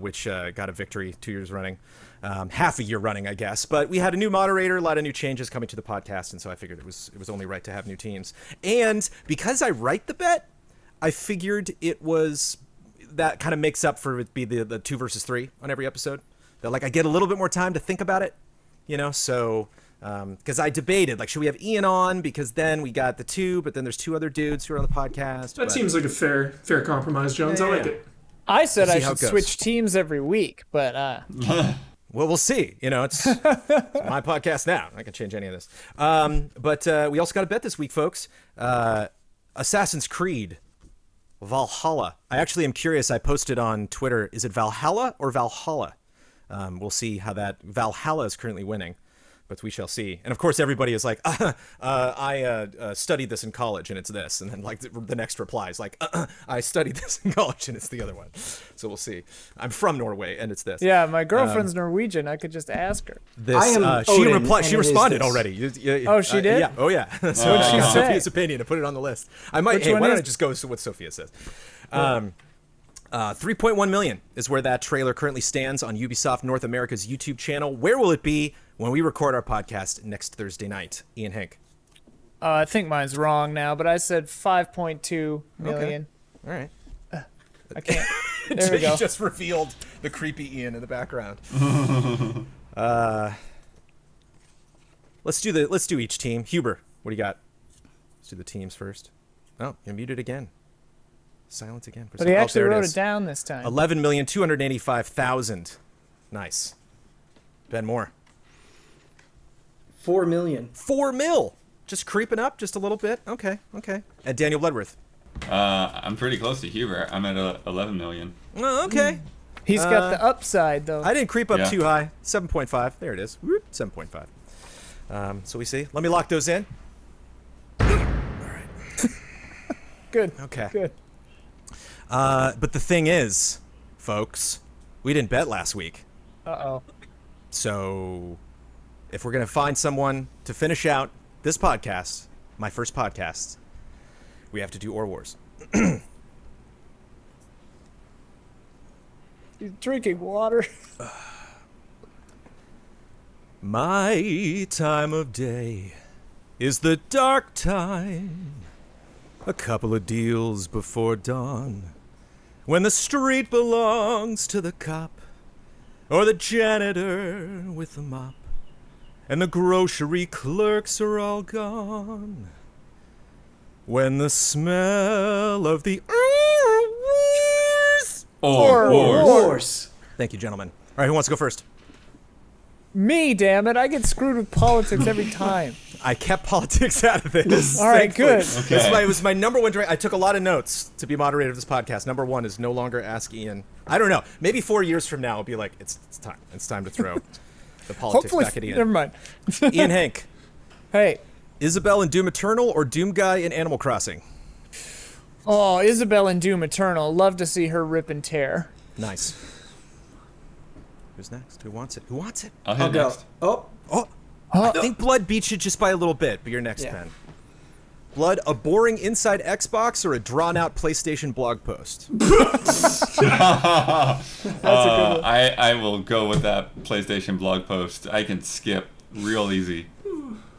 which got a victory 2 years running. Half a year running, I guess. But we had a new moderator, a lot of new changes coming to the podcast, and so I figured it was only right to have new teams. And because I write the bet, I figured that kind of makes up for it be the 2 versus 3 on every episode. That like I get a little bit more time to think about it, so Because I debated, like, should we have Ian on? Because then we got the two, but then there's two other dudes who are on the podcast. That seems like a fair compromise, Jones. I like it. I said I how should it goes. switch teams every week, but Well, we'll see. You know, it's my podcast now. I can change any of this. But we also got a bet this week, folks. Assassin's Creed Valhalla. I actually am curious. I posted on Twitter. Is it Valhalla or Valhalla? We'll see how that. Valhalla is currently winning, but we shall see. And of course, everybody is like, I studied this in college and it's this. And then like the next reply is like, I studied this in college and it's the other one. So we'll see. I'm from Norway and it's this. yeah, my girlfriend's Norwegian. I could just ask her. This, I am she Odin, replied. and She it is responded this. already. Oh, she did? Yeah. Oh, yeah. So What'd I she got say? Sophia's opinion and put it on the list. I might. Which Hey, one why don't is- I just go with what Sophia says? 3.1 million is where that trailer currently stands on Ubisoft North America's YouTube channel. Where will it be when we record our podcast next Thursday night? Ian Hank. I think mine's wrong now, but I said 5.2 million. All right. I can't. There we go. You just revealed the creepy Ian in the background. Let's do each team. Huber, what do you got? Let's do the teams first. Oh, you're muted again. Silent again. But he actually there wrote is. it down this time. 11,285,000. Nice. Ben Moore. 4 million. 4 mil. Just creeping up just a little bit. Okay. And Daniel Bloodworth. I'm pretty close to Huber. I'm at 11 million. Oh, okay. He's got the upside, though. I didn't creep up Yeah. too high. 7.5. There it is. Whoop, 7.5. So we see. Let me lock those in. Good. Okay. Good. But the thing is, folks, we didn't bet last week. Uh-oh. So if we're going to find someone to finish out this podcast, my first podcast, we have to do Or Wars. He's drinking water. My time of day is the dark time. A couple of deals before dawn. When the street belongs to the cop, or the janitor with the mop, and the grocery clerks are all gone. When the smell of the Or Wars. Thank you, gentlemen. All right, who wants to go first? Me, damn it. I get screwed with politics every time. I kept politics out of this. All right, thankfully. good. Okay. It was my number one drink. I took a lot of notes to be moderator of this podcast. Number one is no longer ask Ian. I don't know. Maybe 4 years from now, I'll be like, it's time. It's time to throw the politics Hopefully, back at Ian. never mind. Ian Hank, Hey. Isabel in Doom Eternal or Doom Guy in Animal Crossing? Oh, Isabel in Doom Eternal. Love to see her rip and tear. Nice. Who's next? Who wants it? Who wants it? I'll I'll hit go. next. Oh, I think Blood beats you just by a little bit, but you're next, Yeah. Pen. Blood, a boring inside Xbox or a drawn-out PlayStation blog post? I will go with that PlayStation blog post. I can skip real easy.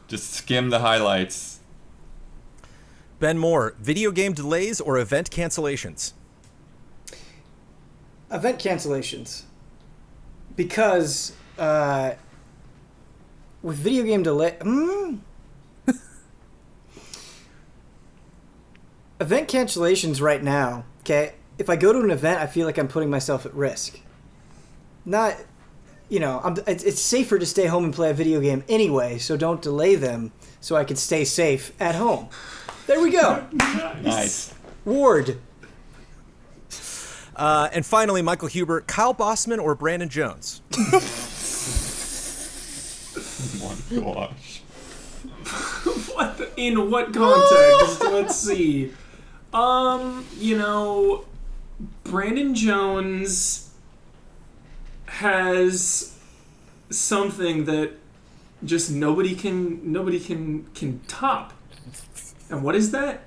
Just skim the highlights. Ben Moore, video game delays or event cancellations? event cancellations. Because with video game delay, event cancellations right now. Okay, if I go to an event, I feel like I'm putting myself at risk. Not, it's safer to stay home and play a video game anyway. So don't delay them, so I can stay safe at home. There we go. Nice. Ward. And finally, Michael Huber, Kyle Bossman or Brandon Jones? Oh my gosh. In what context? Let's see. Brandon Jones has something that just nobody can top. And what is that?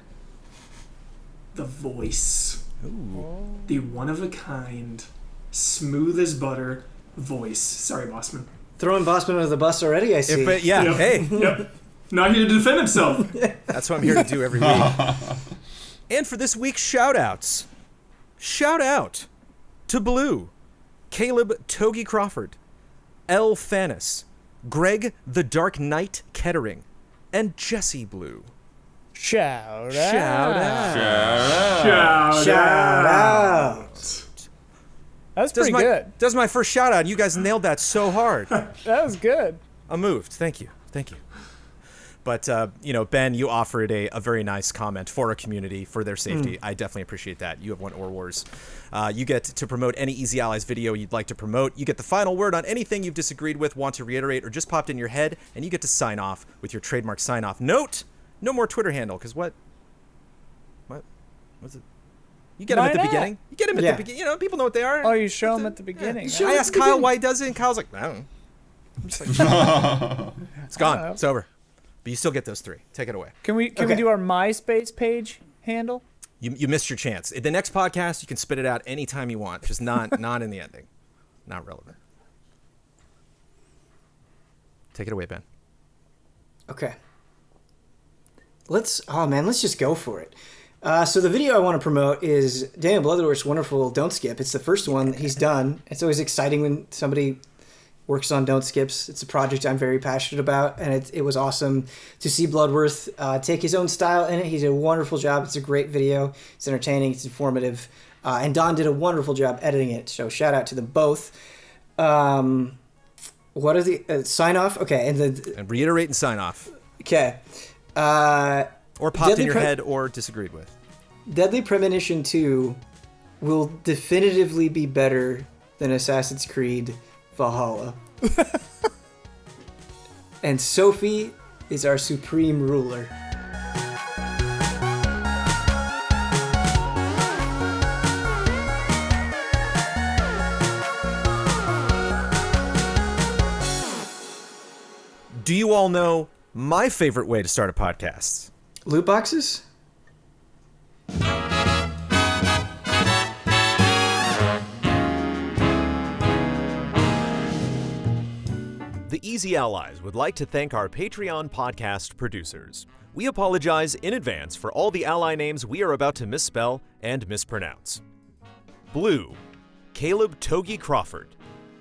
The voice. Ooh. The one of a kind, smooth as butter voice. Sorry, Bossman. Throwing Bossman under the bus already, I see. Yeah, Yep. hey, Yep. Not here to defend himself. that's what I'm here to do every week. And for this week's shout-outs, shout out to Blue, Caleb Togi Crawford, L. Fanis, Greg the Dark Knight Kettering, and Jesse Blue. Shout out. Shout out. Shout out. That's pretty good. That's my first shout out. You guys nailed that so hard. That was good. I'm moved. Thank you. But, Ben, you offered a very nice comment for our community, for their safety. I definitely appreciate that. You have won Or Wars. You get to promote any Easy Allies video you'd like to promote. You get the final word on anything you've disagreed with, want to reiterate, or just popped in your head, and you get to sign off with your trademark sign-off. Note, no more Twitter handle, because what? What's it? You get them Why at the not? beginning. You get them at the beginning. People know what they are. Oh, you show them at the beginning. I asked Kyle why he does it, and Kyle's like, I don't know. I'm just like, it's gone. It's over. But you still get those 3. Take it away. Can we do our MySpace page handle? You missed your chance. In the next podcast, you can spit it out anytime you want. Just not in the ending. Not relevant. Take it away, Ben. Okay. Let's just go for it. So the video I want to promote is Daniel Bloodworth's wonderful Don't Skip. It's the first one he's done. It's always exciting when somebody works on Don't Skips. It's a project I'm very passionate about, and it was awesome to see Bloodworth take his own style in it. He did a wonderful job. It's a great video. It's entertaining. It's informative. And Don did a wonderful job editing it, so shout out to them both. What are the sign off? Okay, and reiterate and sign off. Okay. Or popped in your head or disagreed with. Deadly Premonition 2 will definitively be better than Assassin's Creed Valhalla. And Sophie is our supreme ruler. Do you all know my favorite way to start a podcast? Loot boxes? The Easy Allies would like to thank our Patreon podcast producers. We apologize in advance for all the ally names we are about to misspell and mispronounce. Blue, Caleb Togi Crawford,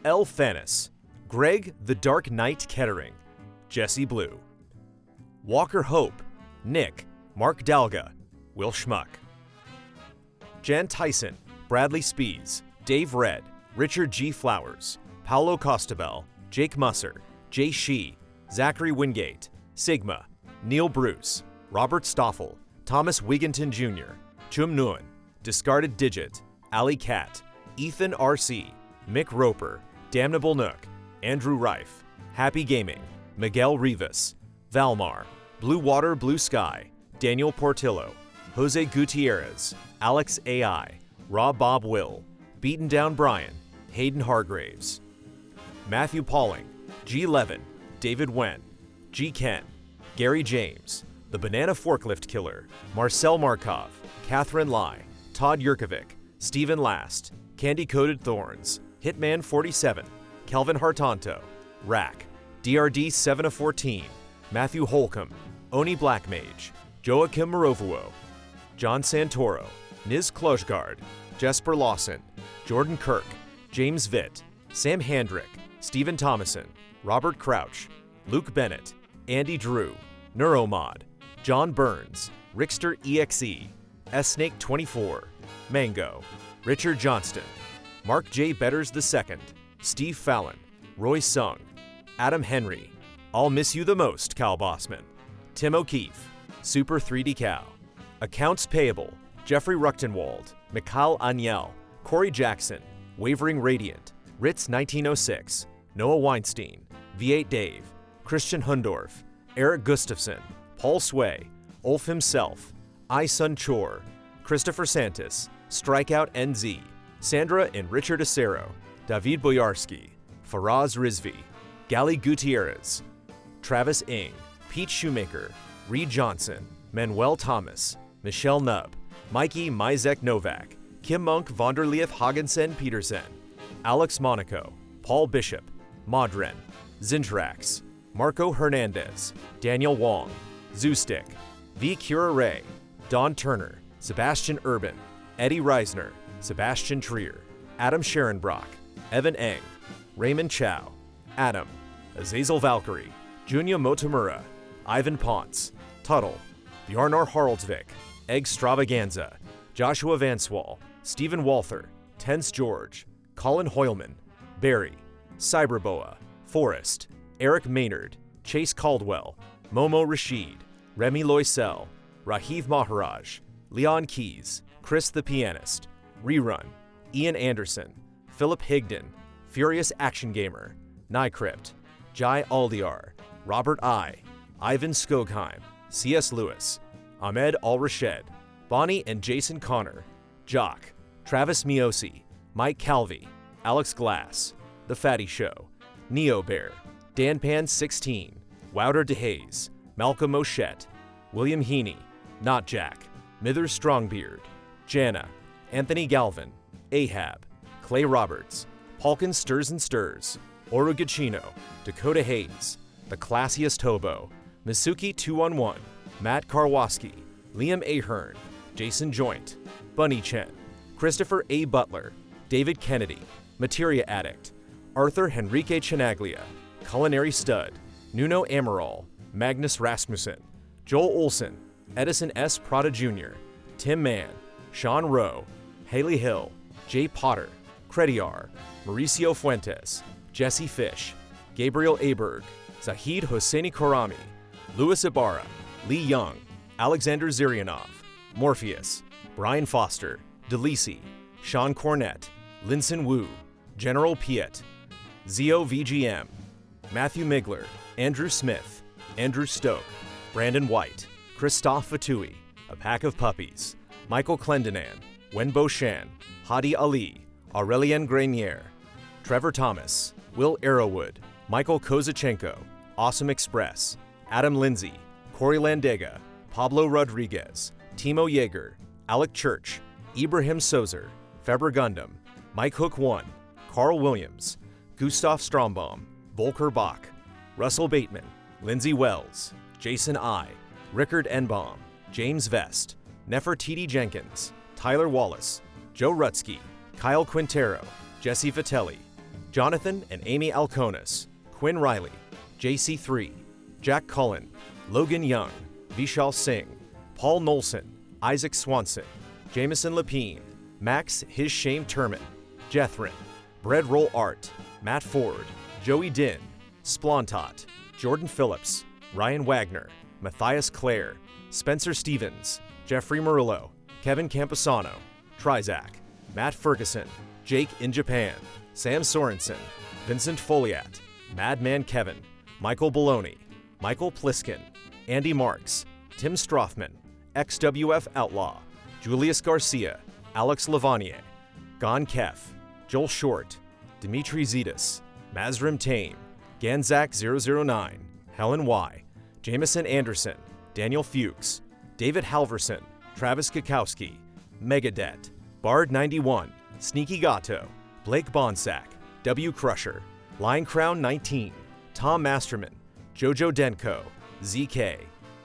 L. Thanis, Greg the Dark Knight Kettering, Jesse Blue. Walker Hope, Nick, Mark Dalga, Will Schmuck. Jan Tyson, Bradley Spees, Dave Red, Richard G. Flowers, Paolo Costabel, Jake Musser, Jay Shee, Zachary Wingate, Sigma, Neil Bruce, Robert Stoffel, Thomas Wigginton Jr., Chum Nguyen, Discarded Digit, Ali Cat, Ethan R.C., Mick Roper, Damnable Nook, Andrew Reif, Happy Gaming, Miguel Rivas, Valmar, Blue Water, Blue Sky, Daniel Portillo, Jose Gutierrez, Alex AI, Rob Bob Will, Beaten Down Brian, Hayden Hargraves, Matthew Pauling, G. Levin, David Wen, G. Ken, Gary James, The Banana Forklift Killer, Marcel Markov, Catherine Lai, Todd Yurkovic, Stephen Last, Candy Coated Thorns, Hitman 47, Kelvin Hartanto, Rack, DRD 7 of 14, Matthew Holcomb, Oni Blackmage, Joachim Morovuo, John Santoro, Niz Klojgard, Jesper Lawson, Jordan Kirk, James Vitt, Sam Handrick, Stephen Thomason, Robert Crouch, Luke Bennett, Andy Drew, Neuromod, John Burns, Rickster EXE, S-Snake 24, Mango, Richard Johnston, Mark J. Betters II, Steve Fallon, Roy Sung, Adam Henry, I'll Miss You the Most, Cal Bossman, Tim O'Keefe, Super 3D Cal, Accounts Payable, Jeffrey Ruchtenwald, Mikhail Aniel, Corey Jackson, Wavering Radiant, Ritz 1906, Noah Weinstein, V8 Dave, Christian Hundorf, Eric Gustafson, Paul Sway, Ulf himself, iSun Chor, Christopher Santis, Strikeout NZ, Sandra and Richard Acero, David Boyarsky, Faraz Rizvi, Gali Gutierrez, Travis Ing, Pete Shoemaker, Reed Johnson, Manuel Thomas, Michelle Nubb, Mikey Mizek Novak, Kim Monk Vonderleif Hagensen Petersen, Alex Monaco, Paul Bishop, Modren, Zintrax, Marco Hernandez, Daniel Wong, Zoostick, V. Cura Ray, Don Turner, Sebastian Urban, Eddie Reisner, Sebastian Trier, Adam Sharonbrock, Evan Eng, Raymond Chow, Adam, Azazel Valkyrie, Junya Motomura, Ivan Ponce, Tuttle, Bjarnar Haraldsvik, Egg Stravaganza, Joshua Vanswall, Stephen Walther, Tense George, Colin Hoyleman, Barry, Cyberboa, Forrest, Eric Maynard, Chase Caldwell, Momo Rashid, Remy Loisel, Rahiv Maharaj, Leon Keys, Chris the Pianist, Rerun, Ian Anderson, Philip Higdon, Furious Action Gamer, Nycrypt, Jai Aldiar, Robert I, Ivan Skogheim, C.S. Lewis, Ahmed Al-Rashed, Bonnie and Jason Connor, Jock, Travis Miosi, Mike Calvi, Alex Glass, The Fatty Show, Neo Bear, DanPan16, Wouter DeHaze, Malcolm Moschette, William Heaney, Not Jack, Mither Strongbeard, Jana, Anthony Galvin, Ahab, Clay Roberts, Palkin Stirs and Stirs, Oru Gachino, Dakota Hayes, The Classiest Hobo, Misuki211, Matt Karwoski, Liam Ahern, Jason Joint, Bunny Chen, Christopher A. Butler, David Kennedy, Materia Addict, Arthur Henrique Chinaglia, Culinary Stud, Nuno Amaral, Magnus Rasmussen, Joel Olson, Edison S. Prada Jr., Tim Mann, Sean Rowe, Haley Hill, Jay Potter, Crediar, Mauricio Fuentes, Jesse Fish, Gabriel Aberg, Zahid Hosseini Korami, Louis Ibarra, Lee Young, Alexander Zirianov, Morpheus, Brian Foster, DeLisi, Sean Cornett, Linson Wu, General Piet, Zio VGM, Matthew Migler, Andrew Smith, Andrew Stoke, Brandon White, Christophe Fatui, A Pack of Puppies, Michael Clendenan, Wenbo Shan, Hadi Ali, Aurelien Grenier, Trevor Thomas, Will Arrowwood, Michael Kozachenko, Awesome Express, Adam Lindsay, Corey Landega, Pablo Rodriguez, Timo Yeager, Alec Church, Ibrahim Sozer, Feber Gundam, Mike Hook 1, Carl Williams, Gustav Strombaum, Volker Bach, Russell Bateman, Lindsay Wells, Jason I, Rickard Enbaum, James Vest, Nefertiti Jenkins, Tyler Wallace, Joe Rutsky, Kyle Quintero, Jesse Vitelli, Jonathan and Amy Alconis, Quinn Riley, JC3, Jack Cullen, Logan Young, Vishal Singh, Paul Nolson, Isaac Swanson, Jameson Lapine, Max His Shame Turman, Jethrin, Bread Roll Art, Matt Ford, Joey Din, Splontot, Jordan Phillips, Ryan Wagner, Matthias Clare, Spencer Stevens, Jeffrey Murillo, Kevin Camposano, Trizac, Matt Ferguson, Jake in Japan, Sam Sorensen, Vincent Foliat, Madman Kevin, Michael Baloney, Michael Pliskin, Andy Marks, Tim Strothman, XWF Outlaw, Julius Garcia, Alex Lavanier, Gon Kef, Joel Short, Dimitri Zetas, Mazrim Tame, Ganzak009, Helen Y, Jameson Anderson, Daniel Fuchs, David Halverson, Travis Kikowski, Megadet, Bard91, Sneaky Gato, Blake Bonsack, W. Crusher, Line Crown 19, Tom Masterman, Jojo Denko, ZK,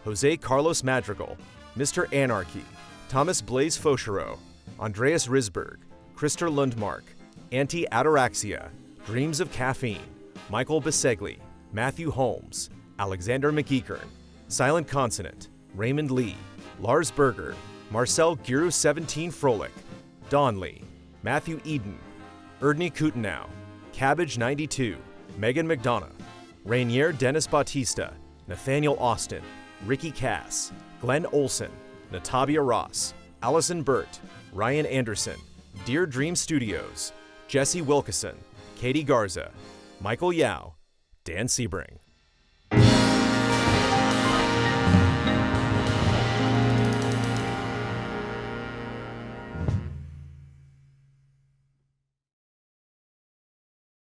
Jose Carlos Madrigal, Mr. Anarchy, Thomas Blaze Fauchereau, Andreas Risberg, Krister Lundmark, Anti-Ataraxia, Dreams of Caffeine, Michael Bisegli, Matthew Holmes, Alexander McEachern, Silent Consonant, Raymond Lee, Lars Berger, Marcel Giru17 Froelich, Don Lee, Matthew Eden, Erdney Kutenau, Cabbage92, Megan McDonough, Rainier Dennis Bautista, Nathaniel Austin, Ricky Cass, Glenn Olson, Natavia Ross, Allison Burt, Ryan Anderson, Dear Dream Studios, Jesse Wilkeson, Katie Garza, Michael Yao, Dan Sebring.